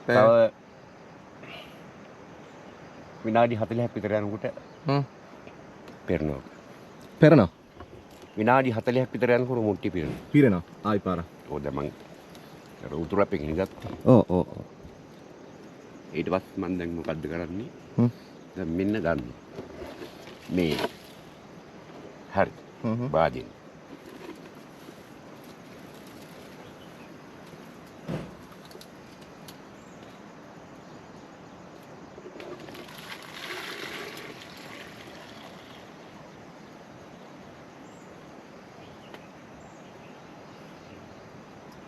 තව විනාඩි 40ක් විතර යනකොට පෙරනවා. විනාඩි 40ක් විතර යනකොට මුට්ටි පිරෙනවා. ආයි පාර. ඔව් දැන් මං අර උතුර අපෙන් ගත්තා. ඔව්. ඊට පස්සේ මම දැන් මොකද්ද කරන්නේ? දැන් මෙන්න ගන්න. මේ හරි. බාදින්.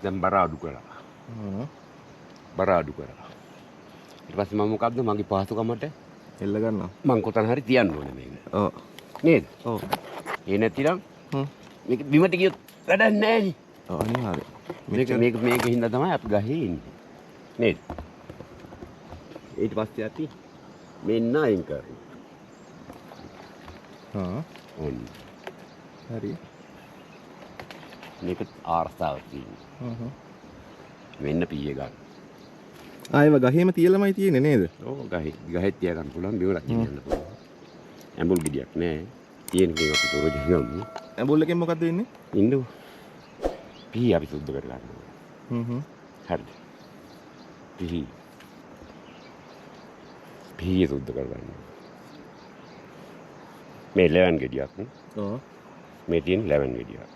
දැන් බර අඩු කරා. ඊට පස්සේ මම මොකද්ද මගේ පහසුකමට එල්ල ගන්නවා. මං කොතන හරි තියන්න ඕනේ මේක. ඔව්. නේද? ඔව්. ඒ නැතිනම් මේක බිමට ගියොත් වැඩක් නැහැ නේ. ඔව් අනිවාර්යයෙන්. මේක හින්දා තමයි අපි ගහේ ඉන්නේ. නේද? ඊට පස්සේ අපි මෙන්න අයින් කරනවා. ඔන්න. හරි. මේක ආර්ථාවක් තියෙනවා. මෙන්න පීය ගන්න. ආයෙව ගහේම තියලාමයි තියෙන්නේ නේද? ඕක ගහෙත් තියා ගන්න පුළුවන් බිවලක් කියන්න පුළුවන්. ඇඹුල් ගෙඩියක් නෑ. තියෙන කේ අපි රෝජ ගමු. ඇඹුල් එකෙන් මොකක්ද වෙන්නේ? ඉන්නු. පී අපි සුද්ධ කර ගන්නවා. හරිද? පී සුද්ධ කර ගන්නවා. මේ 11 ගෙඩියක්. ඔව්. මේ තියෙන 11 ගෙඩියක්.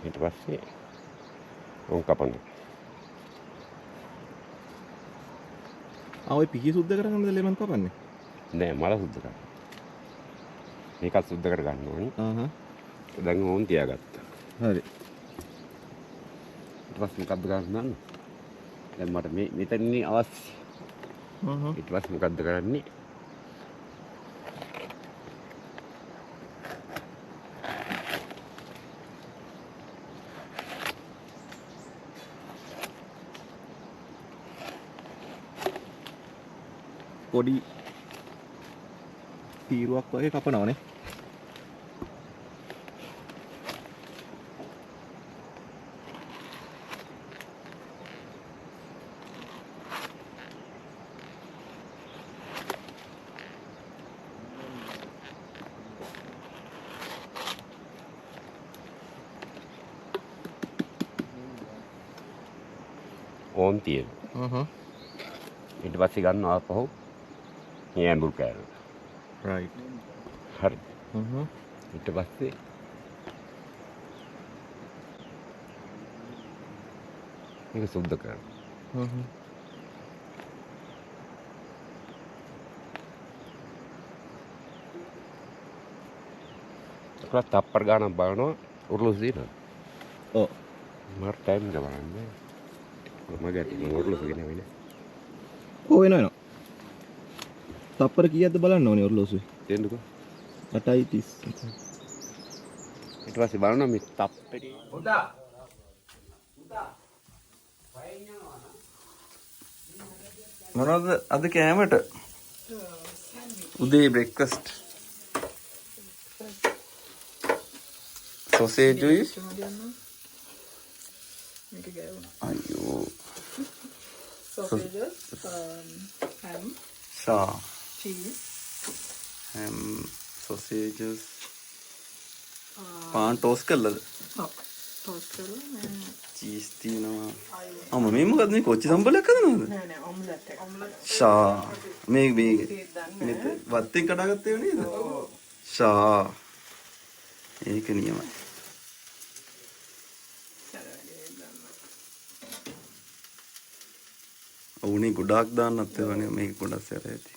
ඊට පස්සේ ඔන් කපනවා. ඔය පිහි සුද්ධ කරගන්නද ලෙමන් කපන්නේ? නෑ මල සුද්ධ කරන්න. මේකත් සුද්ධ කර ගන්න ඕනේ. දැන් ඕන් තියාගත්තා. හරි. ඊට පස්සේ මොකද්ද කරන්නේ? දැන් මට මේ මෙතනින් අවශ්‍ය. ඊට පස්සේ මොකද්ද කරන්නේ? පොඩි තීරුවක් වගේ කපනවනේ. ඕන් තියෙනවා. ඊට පස්සේ ගන්නවා ආපහු මේ ඇඹුල් කෑල්ල. රයිට්. හරි. ඊට පස්සේ මේක සුද්ධ කරනවා. ඒකලා තප්පර ගානක් බලනවා උරුළු දිනවා. ඔව්. මාර ටයිම් එක බලන්න. මගේ උරුළු ගෙනවිනේ. කොහොම වෙනවද? තප්පර කීයක්ද බලන්න ඕනේ ඔරලෝසුවේ. දෙන්නකෝ. 8:30. ඊට පස්සේ බලනවා මේ තප්පරේ. මොනවද අද කෑමට? උදේ බ්‍රෙක්ෆාස්ට්. සොසේජුයි. මේක ගෑවුණා. අයියෝ. Sausages, ham, ෂා. cheese, ham, sausages. පාන් ටෝස් කළාද? toast කරලා චීස් තියෙනවා. මේ මොකද්ද මේ කොච්චි සම්බලයක් හදනවද? නෑ නෑ omelette එක. ෂා. මේ වත්තෙන් කඩාගත්තේ නේද? ෂා. ඒක නියමයි. ඔවුනේ ගොඩාක් දාන්නත් ඒවනේ මේක ගොඩක් සැර ඇති.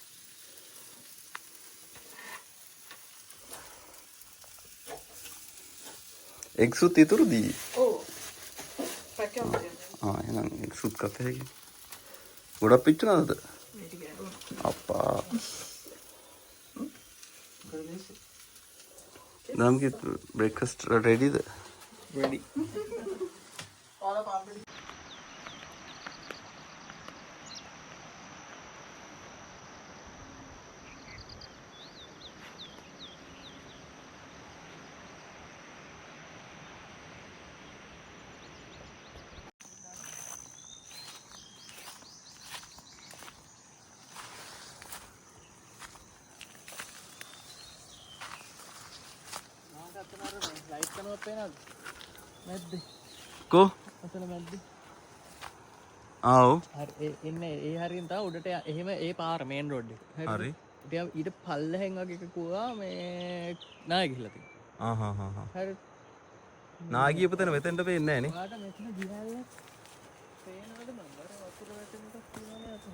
එක්සුත් ඉතුරුදී. ඔව්. පැකම් දෙන්න. එහෙනම් එක්සුත් කත හැකි. ගොඩක් පිච්චුණාද? මේක ගෑවුණා. අප්පා. Namki breakfast ready the ready. Go. ආව්. හරි එන්නේ ඒ හරියෙන් තමයි උඩට එහෙම ඒ පාර මේන් රෝඩ් එක. හරි. ඉතින් ඊට පල්ලෙහෙන් වගේ එකකුවා මේ නාය ගිහලා තියෙනවා. හරි. නා ගියපු තැන මෙතෙන්ට පේන්නේ නැහැ නේ. ඔයාට මෙතන ගිහලා පේනවද මම? අර වතුර වැටෙන එකක් තියෙනවනේ අත.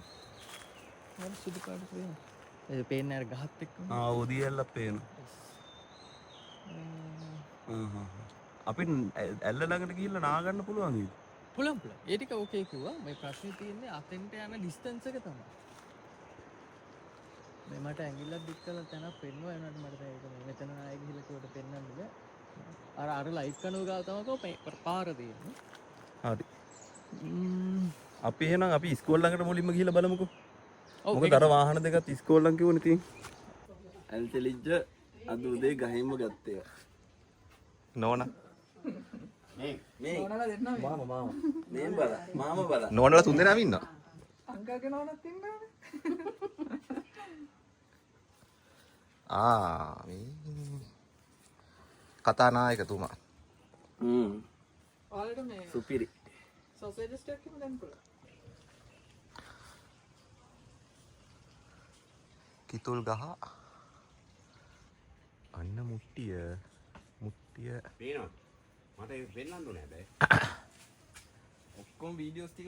මම සුදු පාට පේනවා. ඒ පේන්නේ අර ගහත් එක්ක. උදියල්ල පේනවා. අපි ඇල්ල ළඟට ගිහිල්ලා නා ගන්න පුළුවන් නේද? පුළුවන්. ඒ ටික ඕකේ කිව්වා. මේ ප්‍රශ්නේ තියෙන්නේ අතෙන්ට යන ඩිස්ටන්ස් එක තමයි. මේ මට ඇඟිල්ලක් දික් කරලා තැනක් පෙන්නුවා එනකොට මට ඒක මෙතන ආයෙ ගිහිල්ලා කිව්වට පෙන්වන්න බෑ. අර ලයිට් කනුව ගාව තමයි පාර තියෙන්නේ. හරි. අපි එහෙනම් අපි ඉස්කෝල ළඟට මුලින්ම ගිහිල්ලා බලමුකෝ. මොකද අර වාහන දෙකත් ඉස්කෝල ළඟ කිව්වනේ තියෙන්නේ. ඇල්තෙලිජ්ජ අද උදේ ගහින්ම ගත්තේ. නෝනා. නෝනලා දෙන්නා මේ. නෝනලා තුන් දෙනාම ඉන්නවා. අංකල්ගේ නෝනත් ඉන්නවනේ. මේ කතානායකතුමා. ඔයාලට මේ සුපිරි. සොසේජස් ටිකක් එහෙම දෙන්න පුළුවන්. කිතුල් ගහ. අන්න මුට්ටිය. පේනවා. මට ඒක පෙන්නන්න ඕනේ හැබැයි. ඔක්කොම වීඩියෝස් ටික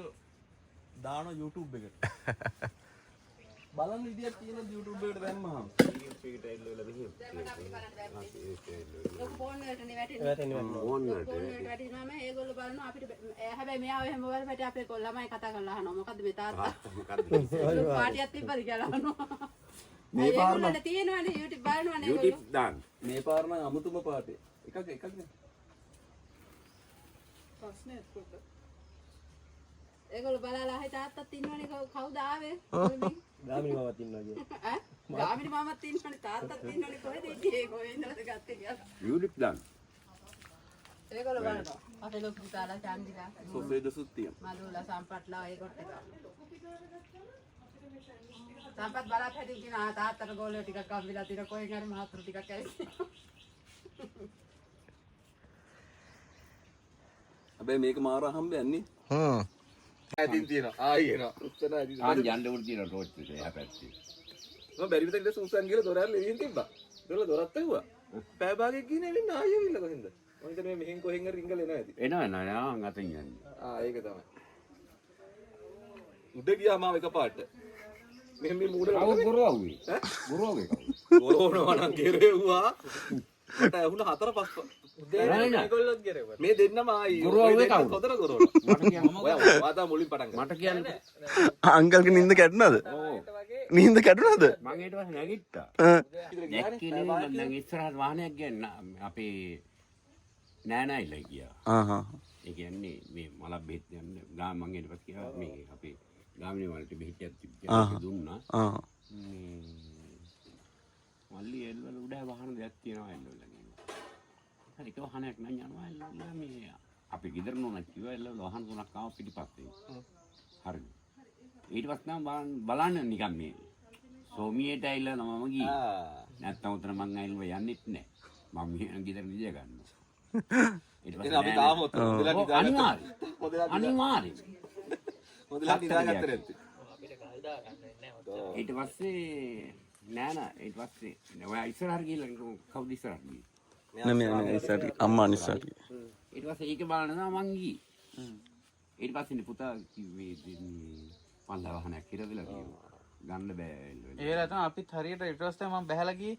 දාන YouTube එකට. බලන්න විදියක් තියෙන YouTube එකට දැම්මහම. ෆෝන් වලට නෙවැටෙන්නේ. ෆෝන් වලට වැටෙනවාම ඒගොල්ලෝ බලනවා අපිට හැබැයි මෙයාව එහෙම මොබයිල් පැටි අපේ ළමයි කතා කරලා අහනවා මොකද්ද මේ තාත්තා පාටියක් තිබ්බද කියලා අහනවා. මේ පාරම තියෙනවනේ YouTube බලනවනේ YouTube දාන්න. මේ පාර නම් අමුතුම පාටේ. එකක් නේ. ප්‍රශ්නේ එක්කොට. ඒගොල්ලෝ බලලා ආයි තාත්තත් ඉන්නවනේ කවුද ආවේ? ගාමිණී මාමත් ඉන්නවා කියන්නේ. ඈ? ගාමිණී මාමත් ඉන්නවනේ තාත්තත් ඉන්නවනේ කොහෙද ඉන්නේ? කොහෙන්ද ගත්තේ කියලා. YouTube දාන්න. ඒගොල්ලෝ බලනවා. අපේ ලොකු පුතාලා චන්දිලා සොසේජස්ුත් තියෙනවා. මලුලා සම්පත්ලා ඒකට එක. සම්පත් බලත් හැදී කියන තාත්තට ගෝලිය ටිකක් අම්බිලා තින කොහෙන් හරි මහතුරු ටිකක් ඇවිත්. හැබැයි මේක මාර හම්බෙන්නේ. ඇදින් තියෙනවා. ආයි එනවා. උත්තර ඇදින්. යන්න උඩ තියෙන ටෝච් එක එහා පැත්තේ. මම බැරි විතර ඉඳලා සූසන් ගිහලා දොර ඇරලා එළියෙන් තිබ්බා. දොරත් ඇහුවා. පෑ භාගයක් ගිහින් එන්න ආයෙ ඇවිල්ලා කොහෙන්ද? මම හිතන්නේ මෙහෙන් කොහෙන් හරි රින්ගල එනවා ඇති. එනවා නෑ අතින් යන්නේ. ඒක තමයි. උඩ ගියාම එකපාරට. මෙහෙම මේ මූඩ ගොරවුවේ. ගොරවුවේ කවුද? ගොරවනවා නම් කෙරෙව්වා. මට ඇහුණ 4-5 මේගොල්ලොත් කෙරෙව්වා. මේ දෙන්නම ආයි ගොරවුවේ කවුද? කොතර ගොරවනවා. මට කියන්න. ඔයා වාතා මුලින් පටන් ගන්න. මට කියන්න. අංකල්ගේ නිින්ද කැඩුණාද? ඔව්. නිින්ද කැඩුණාද? මම ඊට පස්සේ නැගිට්ටා. දැක්කේ නේ මම ඉස්සරහට වාහනයක් ගියන්න අපේ නෑනයිලා ගියා. ඒ කියන්නේ මේ මල බෙහෙත් යන්න මම ඊට පස්සේ කිව්වා මේ අපේ ගාමිණී වලට බෙහෙත්යක් තිබ්බා දුන්නා. මල්ලි එල්වල උඩ වාහන දෙයක් තියෙනවා එල්වල කියනවා. හරි ඒක වාහනයක් නම් යනවා එල්වල මේ අපි ගෙදර නෝනා කිව්වා එල්වල වාහන තුනක් ආව පිටිපස්සේ. හරි. ඊට පස්සේ නම් බලන්න නිකන් මේ සෝමියට ඇවිල්ලා මම ගියේ. නැත්තම් උතන මං ඇවිල්ලා යන්නෙත් නෑ. මම මෙහෙන් ගෙදර නිදා ගන්නවා. ඊට පස්සේ අපි තාම මොදලා නිදාගත්තා. අනිවාර්යයෙන්. මොදලා නිදාගත්තා නැත්තේ. ඊට පස්සේ නෑ ඊට පස්සේ ඔයා ඉස්සරහට ගිහලා කවුද ඉස්සරහට ගියේ? නෑ ඉස්සරහට අම්මා ඉස්සරහට. ඊට පස්සේ ඒක බලනවා මං ගියේ. ඊට පස්සේ පුතා කිව්වේ පල්ල වාහනයක් හිරවිලා කිව්වා. ගන්න බෑ එල්ලුවා. ඒලා තමයි අපිත් හරියට ඊට පස්සේ මම බහැලා ගියේ.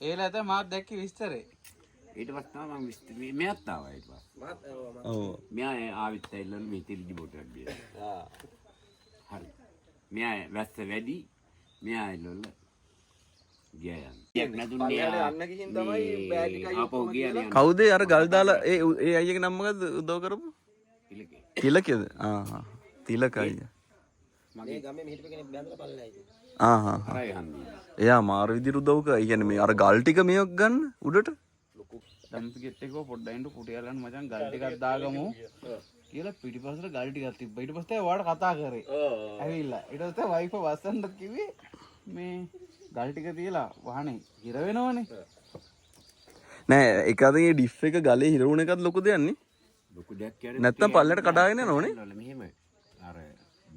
ඒලා තමයි මාත් දැක්කේ විස්තරේ. ඊට පස්සේ තමයි මම මෙයාත් ආවා ඊට පස්සේ. ඔව්. මෙයා ආවිත් ඇවිල්ලා මේ තිරිදි බෝටයක් බියා. හරි. මෙයා වැස්ස වැඩි. මෙයා ඇවිල්ලා ගියා යන්න. නැතුන්නේ අන්න ගිහින් තමයි බෑග් එකයි ආපහු ගියා. කවුද අර ගල් දාලා ඒ අයියගේ නම මොකද්ද උදව් කරපු? තිලකේ. තිලකේද? තිලක අයියා. මගේ ගමේ මෙහෙට කෙනෙක් බැඳලා පල්ලයි. හරි හන්දි. එයා මාර විදිහට උදව් කරා. ඒ කියන්නේ මේ අර ගල් ටික මේක ගන්න උඩට. ඩම්පිකෙට් එකව පොඩ්ඩක් ඉන්න කුටියලන් මචං ගල් ටිකක් දාගමු කියලා පිටිපස්සට ගල් ටිකක් තිබ්බා. ඊට පස්සේ ඔයාලට කතා කරේ. ඇවිල්ලා. ඊට පස්සේ වයිෆ් වසන්ට කිව්වේ මේ ගල් ටික තියලා වහනේ හිර වෙනවනේ. නෑ ඒක අතේ ඩිෆ් එක ගලේ හිර වුණ එකත් ලොකු දෙයක් නේ. ලොකු දෙයක් කියන්නේ නැත්තම් පල්ලයට කඩාගෙන යනවනේ. මෙහෙම අර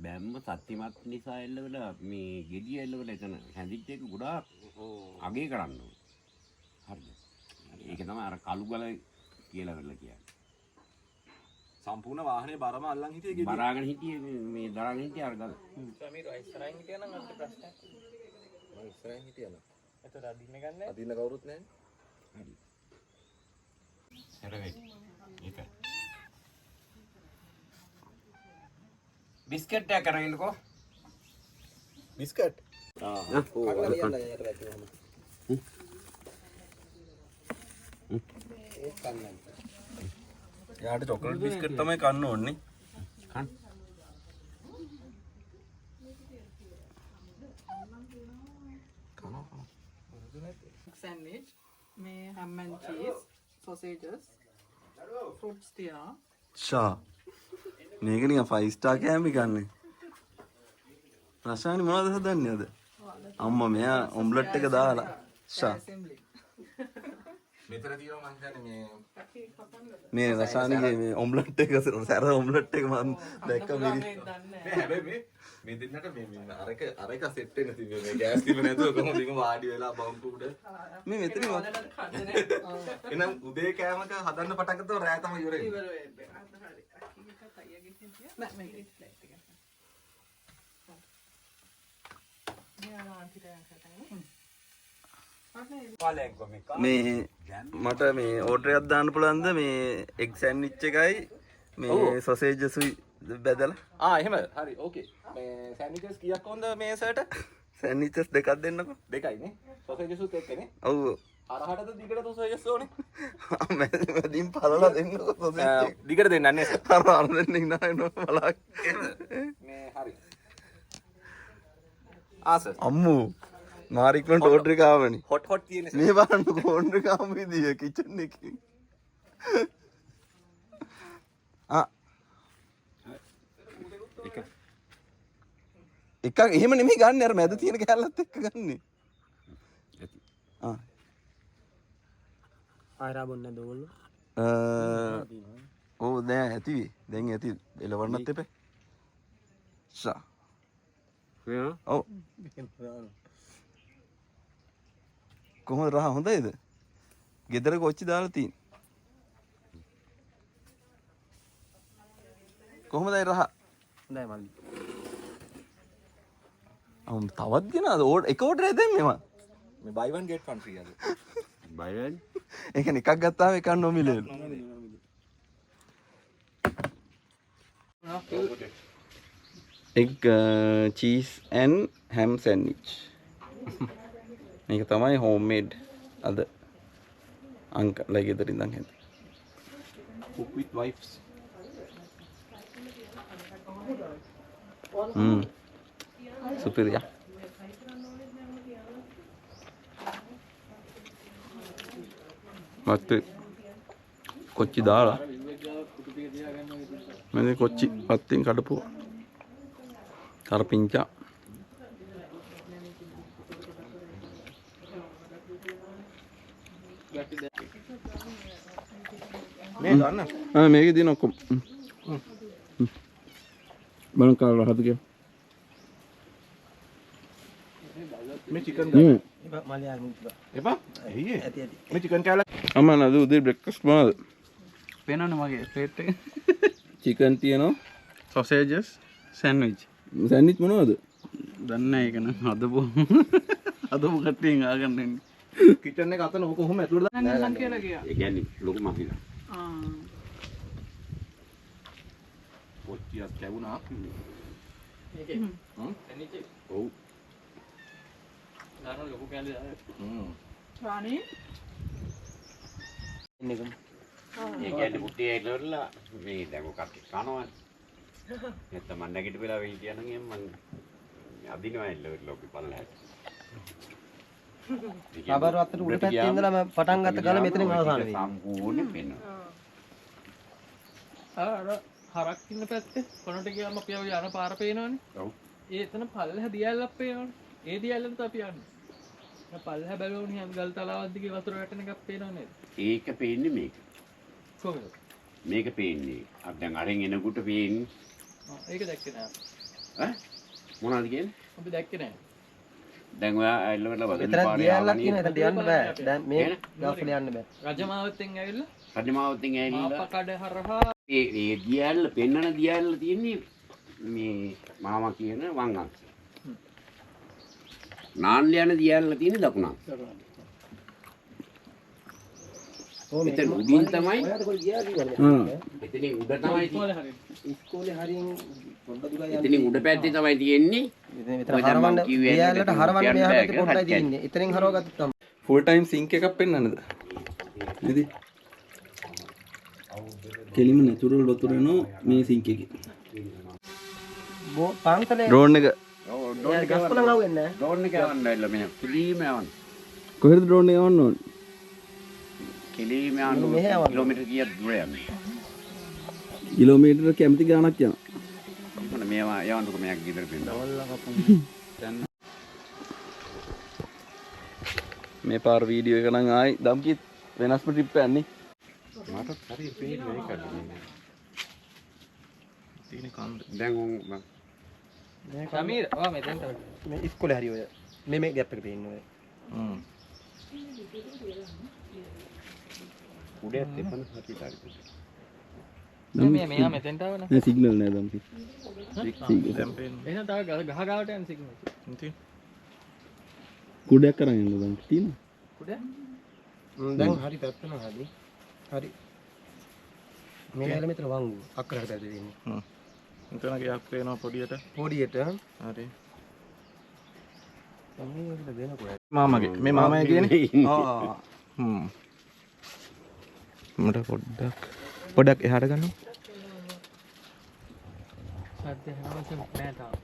බැම්ම සත්‍යමත් නිසා එල්ලවල මේ ගෙඩිය එල්ලවල එතන හැඳිච්ච එක ගොඩාක් අගේ කරන්න ඕනේ. හරිද? ඒක තමයි අර කළු ගල කියලා වෙලා කියන්නේ. සම්පූර්ණ වාහනේ බරම අල්ලන් හිටියේ ගෙඩිය. බරාගෙන හිටියේ මේ දරාගෙන හිටියේ අර ගල. සමීර ඉස්සරහින් හිටියා නම් අපිට ප්‍රශ්නයක් නෑ. මම ඉස්සරහින් හිටියා නම්. එතකොට අදින්න ගන්නෑ. අදින්න කවුරුත් නෑනේ. හරි. හරි. ඒක. බිස්කට් එක කරගෙනකෝ. බිස්කට්. කඩලා ලියන්න යට වැටෙනවා. ඒක කන්නයි. යාට චොකලට් බිස්කට් තමයි කන්න ඕනේ. කන්න. sandwich, මේ ham and cheese, sausages, fruits තියෙනවා. ෂා මේක නිකන් 5 star කෑම ගන්න. රසායන මොනවද හදන්නේ අද? අම්මා මෙයා ඔම්ලට් එක දාලා. ෂා මෙතන තියෙනවා මං කියන්නේ මේ රසායනගේ මේ ඔම්ලට් එක සැර ඔම්ලට් එක මම දැක්ක මිරි. හැබැයි මේ දෙන්නට මේ අරක සෙට් වෙන තිබ්බේ මේ ගෑස් තිබ්බ නැතුව කොහොමද ඉම වාඩි වෙලා බම්පු උඩ මේ මෙතන එහෙනම් උදේ කෑමක හදන්න පටන් ගත්තොත් රෑ තමයි ඉවර වෙන්නේ. නෑ මේක ප්ලේට් එක. මේ මට මේ ඕඩර් එකක් දාන්න පුළුවන්ද මේ එග් සෑන්ඩ්විච් එකයි මේ සොසේජ්සුයි බෙදලා එහෙම හරි ඕකේ මේ සෑන්ඩ්විචස් කීයක් ඕනද මේ සර්ට? සෑන්ඩ්විචස් දෙකක් දෙන්නකෝ. දෙකයි නේ සොසේජස්ුත් එක්කනේ. ඔව් අරහටද දිගට සොසේජස් ඕනේ? මැදින් පලලා දෙන්නකෝ සොසේජ් දිගට දෙන්න නේ සර්. අර අරගෙන ඉන්නවා බලක් මේ හරි සර් අම්මෝ මාරික්මන්ට ඕඩර් එක ආවනේ. හොට් තියෙන මේ බලන්න ඕඩර් එක ආව විදිය කිචන් එකේ. එකක් එහෙම නෙමෙයි ගන්න අර මැද තියෙන කැල්ලත් එක්ක ගන්න. ආයරා බොන්න දෝල්ලෝ. ඔව් දැන් ඇති. දැන් ඇති. එලවන්නත් එපේ. ෂා. ඔව්. කොහොමද රහ හොඳයිද? ගෙදර කොච්චි දාලා තියෙන්නේ? කොහොමදයි රහ? හොඳයි මල්ලි. තවත් ගෙනාද එක ඕඩර් එකක් දැම්මේ මම. මේ buy one get one free අද. buy one ඒ කියන්නේ එකක් ගත්තාම එකක් නොමිලේලු. egg cheese and ham sandwich. මේක තමයි homemade අද අංකලා ගෙදරින් ඉඳන් හැදුවා. cook with wives. superior. මත් කොච්චි දාලා මම කොච්චි පත්තින් කඩපුවා කරපිංචා මේ ගන්න. මේකේ දින ඔක්කොම බලන්න කාලා හද කියලා මේ චිකන් මල්ලි ආර මුත් බා. එපා ඇයි ඇති ඇති. මේ චිකන් කෑල්ල අම්මා නේද උදේ බ්‍රෙක්ෆාස්ට් මොනවද? පේනවනේ මගේ ප්ලේට් එක. චිකන් තියෙනවා සොසේජස් සෑන්ඩ්විච්. සෑන්ඩ්විච් මොනවද? දන්නේ නැහැ ඒක නම් හදපු කට්ටියෙන් ආගන්න ඉන්නේ. කිචන් එක අතන ඕක කොහොම ඇතුළට නං කියලා ගියා. ඒ කියන්නේ ලොකු මහිලා කොච්චියක් කැවුනා. ඔව් රාණි එන්නකම්. ඒ කියන්නේ පුටේ ඉලවලා මේ දැන් ඔක කනවා නැත්නම් මම නැගිට වෙලා වෙයි කියනනම් එම් මම අදිනවා ඉලවලා ඔක පල්ලහැට රබර් වත්තට උඩ පැත්තේ ඉඳලා මම පටන් ගත්ත කාලේ මෙතනින් අවසාන වෙයි. සම්පූර්ණ වෙනවා. අර හරක් ඉන්න පැත්තේ කොනට ගියාම අපි යන පාර පේනවනේ. ඔව්. ඒ එතන පල්ලෙහ දියල්ලක් පේනවනේ. ඒ දියල්ලෙන් අපි යන්නේ. පල්ලෙහ බැලුවොත් නිකන් ගල් තලාවක් දිගේ වතුර වැටෙන එකක් පේනව නේද? ඒක පේන්නේ මේක. කොහොමද? මේක පේන්නේ. අපි දැන් අරන් එනකොට පේන්නේ. ඒක දැක්කේ නෑ. ඈ මොනවද කියන්නේ? අපි දැක්කේ නෑ. දැන් ඔයා එල්ලවල වගේ එතන දියල්ලක් තියෙන එතනට යන්න බෑ. දැන් මේ ගාස්වල යන්න බෑ. රජමාවතෙන් ඇවිල්ලා රජමාවතෙන් ඇවිල්ලා මාපකඩ හරහා ඒ දියල්ල පෙන්නන දියල්ල තියෙන්නේ මේ මාමා කියන වම් අංශ. නාන්න යන දියල්ල තියෙන්නේ දකුණ අංශ. එතන උඩින් තමයි එතනින් උඩ තමයි ඉස්කෝලේ හරියෙන් පොඩ්ඩක් දුර එතනින් උඩ පැත්තේ තමයි තියෙන්නේ. මෙතන හරවන්න දියල්ලට හරවන්න මෙහා පැත්තේ පොඩ්ඩයි තියෙන්නේ. එතනින් හරවගත්තොත් තමයි. ෆුල් ටයිම් සිංක් එකක් පෙන්නන්නද? නේද? කෙලිම නැචරල් වතුර එනවා මේ සිංක් එකේ. පාන්සලේ ඩ්‍රෝන් එක ගස්පලන් ආවෙන්නේ නැහැ. ඩෝන් එක යවන්න ඇවිල්ලා මෙහෙම පිළීම යවන්න. කොහෙද ඩ්‍රෝන් එක යවන්න ඕනේ? කෙලීම යන්න කිලෝමීටර් කීයක් දුර යන්නේ? කිලෝමීටර කැමති ගාණක් යනවා. මොන මේවා යවන්නකො මෙයක් ගෙදර පින්දා. මේ පාර වීඩියෝ එක නම් ආයි දම්කිත් වෙනස්ම ට්‍රිප් එකක් නේ. මටත් හරි පේන්නේ මේක කරන්නේ. තියෙන කන්ද. දැන් උන් සමීර ඔයා මෙතෙන්ට මේ ඉස්කෝලේ හරි ඔය. මේ ගැප් එක තියෙන්නේ ඔය. උඩේ තෙපන හරියට හරි. මෙයා මෙතෙන්ට ආවනේ. නෑ සිග්නල් නෑ දම්කිත්. එහෙනම් තව ගහ ගාවට යන සිග්නල්. ඉතින් කුඩයක් කරන් යන්න දම්කිත් තියෙනවා. කුඩ දැන් හරි පැත්තන හරි. හරි. මේ හැල මෙතන වංගු අක්කරකට ඇද දෙන්නේ. මෙතන ගයක් වෙනවා පොඩියට. පොඩියට හරි. මේකට දෙනකොට මාමගේ මේ මාමයා කියන්නේ ආ මට පොඩ්ඩක් එහාට ගන්නවා. සද්ද හැමෝටම නෑ තාම.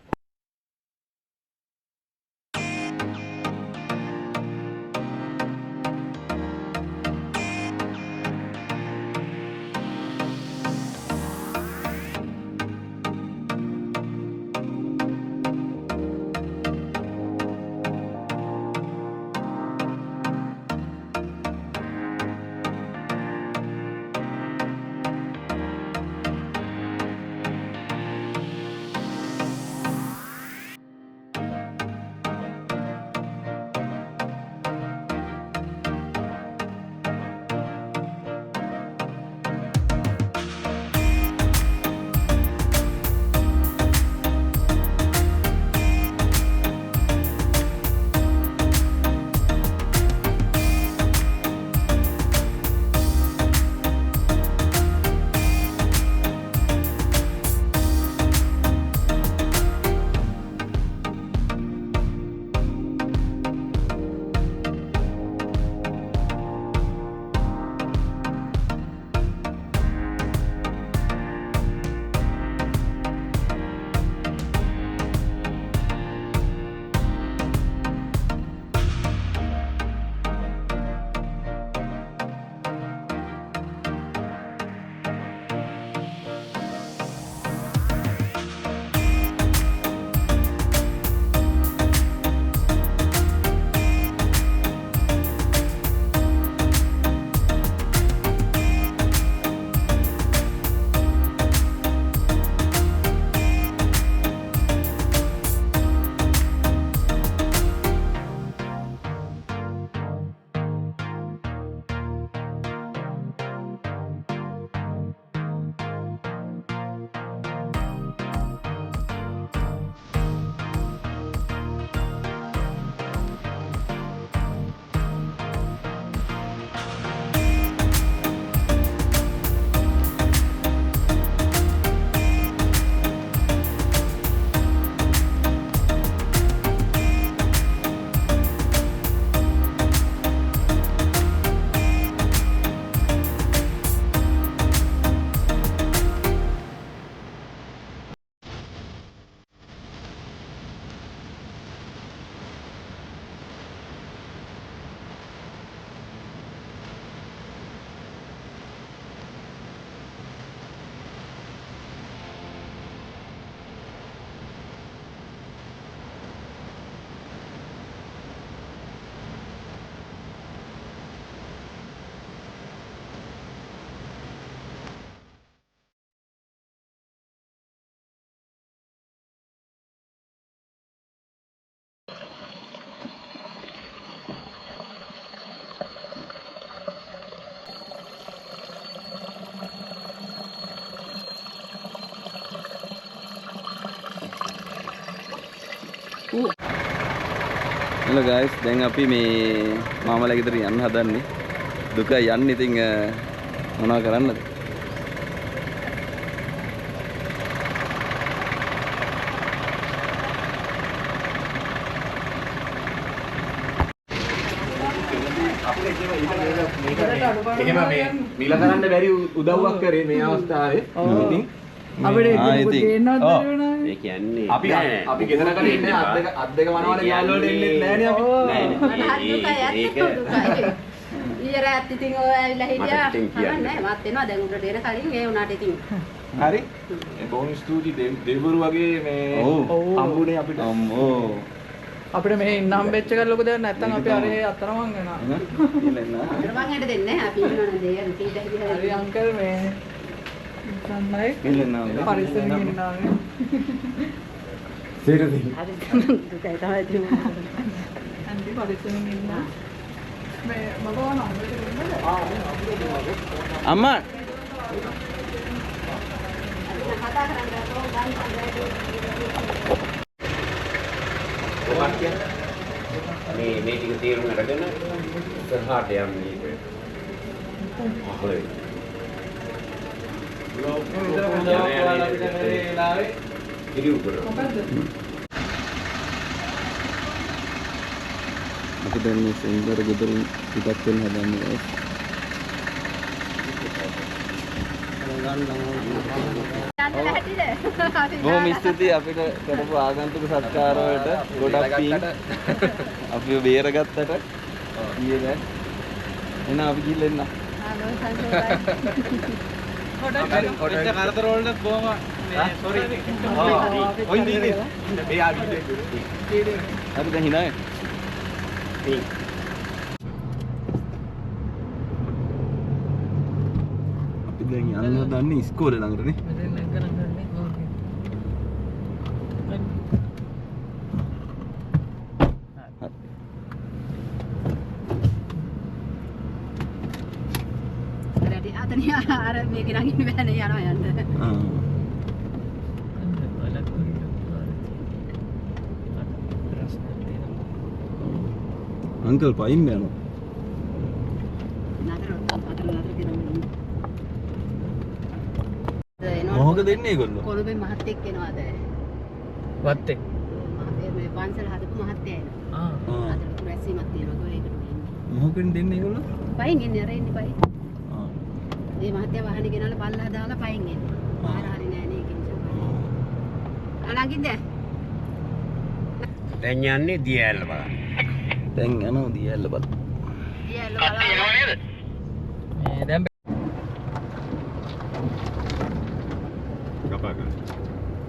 Hello guys, දැන් අපි මේ මාමලා ගෙදර යන්න හදන්නේ. දුක යන්න ඉතින් මොනවා කරන්නද? එහෙම මේ මිල කරන්න බැරි උදව්වක් කරේ මේ අවස්ථාවේ. ඉතින් අපිට ගේන්නවත් බැරි ඒ කියන්නේ අපි ගෙදරකට ඉන්නේ අත් දෙක මනවල යාළුවෝ වලට එන්නේ නැහැ නේ අපි. ඒක ඊයරත් ඉතින් ඔය ඇවිල්ලා හිටියා. ඉතින් කියන්න. නෑ මාත් එනවා දැන් උඩට එන කලින් ඒ උනාට ඉතින්. හරි බොහොම ස්තුතියි දෙවිවරු වගේ මේ හම්බුනේ අපිට අම්මෝ අපිට මෙහෙ ඉන්න හම්බෙච්ච එක ලොකු දෙයක් නැත්තම් අපි අරේ අතරමං වෙනවා. අතර මං හෙට දෙන්නේ නැහැ. අපි ඉන්නවනේ දෙයන් කීට හරි හිටියා. අංකල් මේ සම්මයි පරිස්සමෙන් ඉන්නවා. හරි දුකයි තමයි තියෙන්නේ. අන්ති පරිස්සමෙන් ඉන්න. මේ මගව නම්බර් එක දෙන්නද? අම්මා කතා කරන්න ඕන ගන්න මේ ටික තීරණ අරගෙන ඉස්සරහට යන්නේ. අපේ ඉරියව් කරා. අපි දැන් මේ සෙන්ටර් ගෙදරින් පිටත් වෙන්න හදන්නේ guys. බොහොම ස්තුතියි අපිට කරපු ආගන්තුක සත්කාර වලට ගොඩක් පිං අපිව බේරගත්තට ඊයේ දැන් එන අපි ගිහින් එන්න පොඩ්ඩක් කරදර වලට බොහොම මේ සෝරි. ඔය ඉන්නේ මේ ආගිනේ හරි දැන් හිනායි අපි දැන් යන්න හදන්නේ ඉස්කෝලේ ළඟටනේ. මෙතෙන් කරන්නේ. අර මේක නගින්න බෑනේ යනවා යන්න. අංකල් පයින් යනවා. නතර කරනවා. මොකද දෙන්නේ ඒගොල්ලෝ? කොළඹේ මහත්තයෙක් එනවාද? වත්තේ. මහත්තයා මේ පන්සල හදපු මහත්තයා එනවා. අද රැස්වීමක් තියෙනවා ඒකට වෙන්නේ. මොකෙන් දෙන්නේ ඒගොල්ලෝ? පයින් එන්නේ අර එන්නේ පයින්. මේ මහත්තයා වාහනේ ගෙනල්ලා පල්ලහ දාලා පයින් එන්නේ. පාර හරි නෑ නේ ඒක නිසා. අනගින්ද? දැන් යන්නේ දියැල බලන්න. දැන් යනවා දියැල්ල බල. දියැල්ල බලන්න. මේ දැන් කපා ගන්න.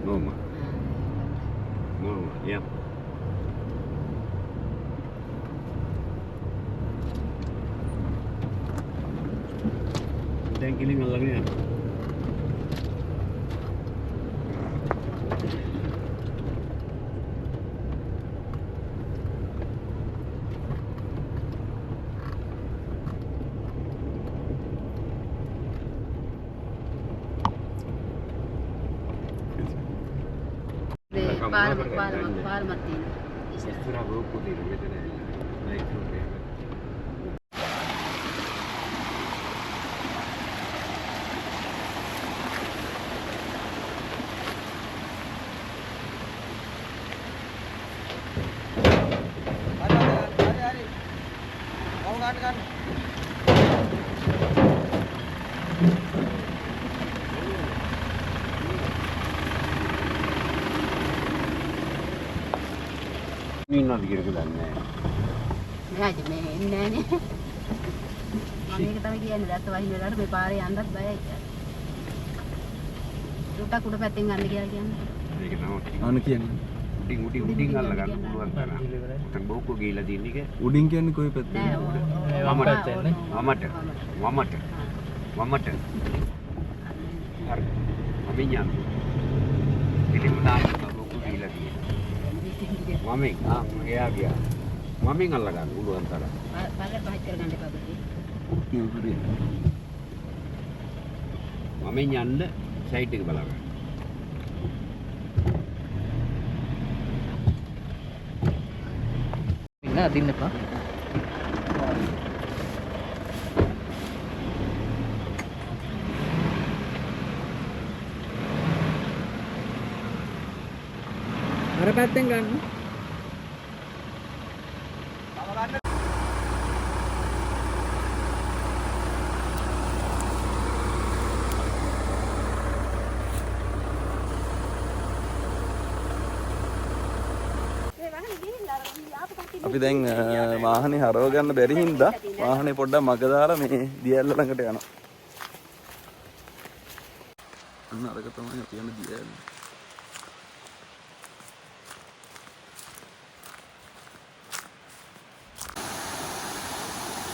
නෝම. යම්. දැන් කිලින් අල්ලගෙන යන්න. පාරමත් තියෙනවා. ඉස්සරහ බෝකු තියෙන මෙතන ලයිට් එක. ඉන්නවද කියලා දන්නේ නැහැ. මෙයාද මේ එන්නේ නෑනේ. මම මේක තමයි කියන්නේ දැත්ත වහින වෙලාවට මේ පාරේ යන්නත් බයයි කියලා. උඩට උඩ පැත්තෙන් යන්න කියලා කියන්නේ. ඒක තමයි අන කියන්නේ. උඩින් අල්ල ගන්න පුළුවන් තරම්. උතන් බෝකෝ ගිහලා තියෙන එක. උඩින් කියන්නේ කොයි පැත්තේ? වමට. හරි. අපි යන්නේ. පිටින් දාන්න බෝකෝ ගිහලා තියෙන. මමෙන් එයා ගියා. මමෙන් අල්ල ගන්න පුළුවන් තරම්. පාරේ පහත් කරගන්න එපා බඩේ. හරි. මමෙන් යන්න සයිට් එක බලන්න. ඉන්න අදින්න එපා. අර පැත්තෙන් ගන්න. මේ වහනේ ගිහිල්ලා ආපු කට්ටිය අපි දැන් වාහනේ හරව ගන්න බැරි හින්දා වාහනේ පොඩ්ඩක් මග දාලා මේ දියැල්ල ළඟට යනවා. අන්න අරක තමයි අපි යන දියැල්ල.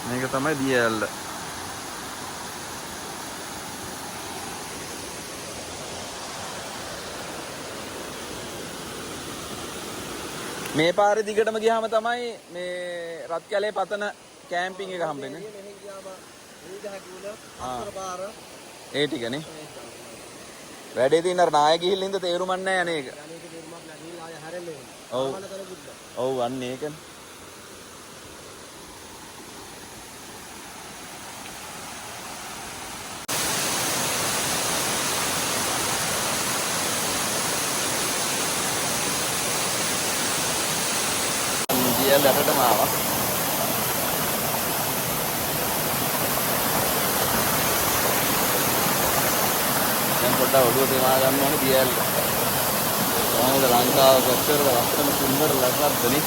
මේක තමයි දියැල්ල. මේ පාරේ දිගටම ගියාම තමයි මේ රත් කැලේ පතන කැම්පින් එක හම්බෙන්නේ. ඒ ටිකනේ. වැඩේ තියෙන අර නාය ගිහිල්ලා ඉඳ තේරුමක් නැහැ අනේක. ඔව්. ඔව් අන්න ඒකනේ. දියැල්ල යටටම ආවා. දැන් පොඩ්ඩක් ඔළුව තේමා ගන්න ඕනේ දියැල්ල. කොහොමද ලංකාව කොච්චර ලස්සන සුන්දර ලස්සනද නේ?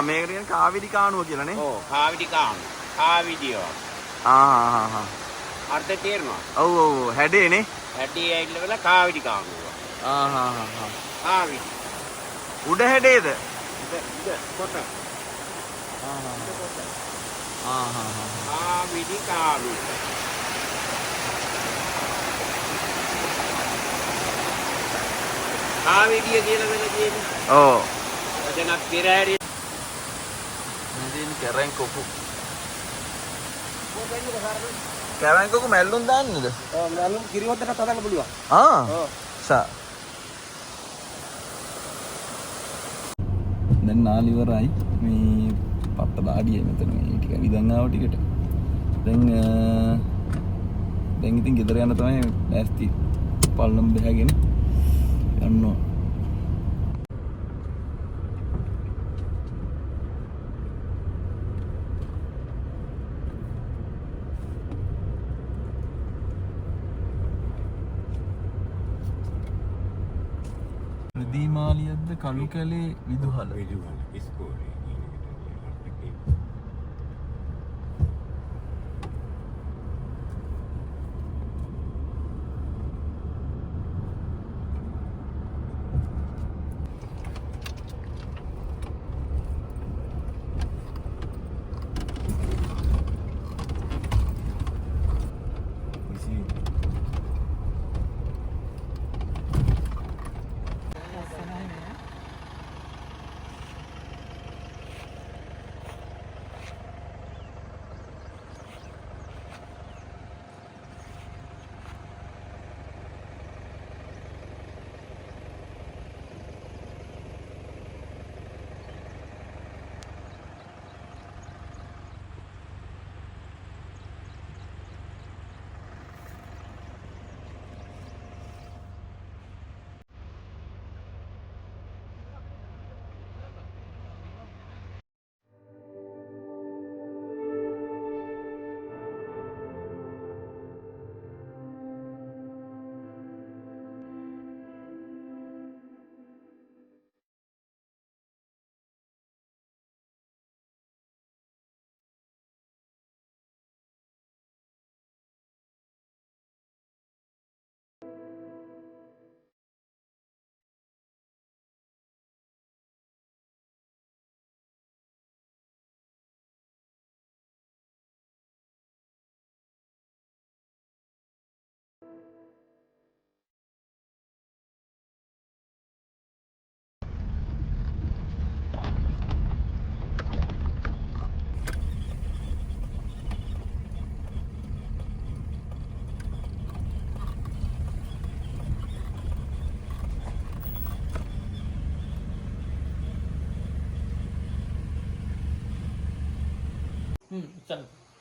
මේකට කියන කාවිඩි කාණුව කියලා නේ. ඔව් කාවිඩි කාණුව. කාවිඩියෝ. අර්ථය තේරෙනවා. ඔව් ඔව් හැඩේනේ. හැඩේ ඇවිල්ලා කාවිඩි කාණුව. කාවිඩි. උඩ හැඩේද? උඩ කොට. කාවිඩි කාණුව. කාවිඩිය කියලා වෙන කියන්නේ. ඔව්. වචනක් පෙරහැරිය. කැරැන්කොකු කැරැන්කොකු මැල්ලුම් දාන්නේද? ඔව් මැල්ලුම් කිරිවත්තට හදන්න පුළුවන්. දැන් නාලි ඉවරයි. මේ පට්ට දාඩිය මෙතන මේ ටික විදන් ආව ටිකට. දැන් ඉතින් ගෙදර යන්න තමයි නැස්ති පල්ලම් බහගෙන යන්න. මාලියද්ද කළු කැලේ විදුහල ඉස්කෝලේ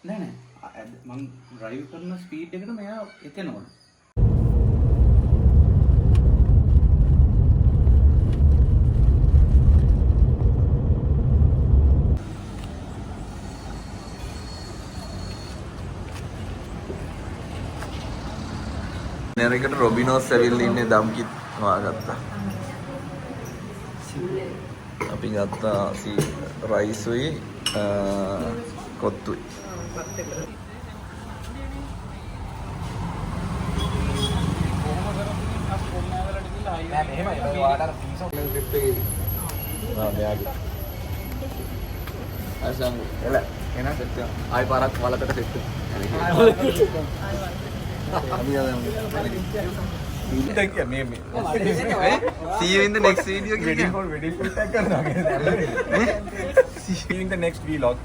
නෑ මං ඩ්‍රයිව් කරන ස්පීඩ් එකට මෙයා එතනවලු. ඩිනර් එකට රොබිනෝස් ඇවිල්ලා ඉන්නේ දම්කිත් හොයාගත්තා. අපි ගත්තා රයිසුයි කොත්තුයි. ආයි පාරක් වලකට set See you in the next video. See you in the next vlog.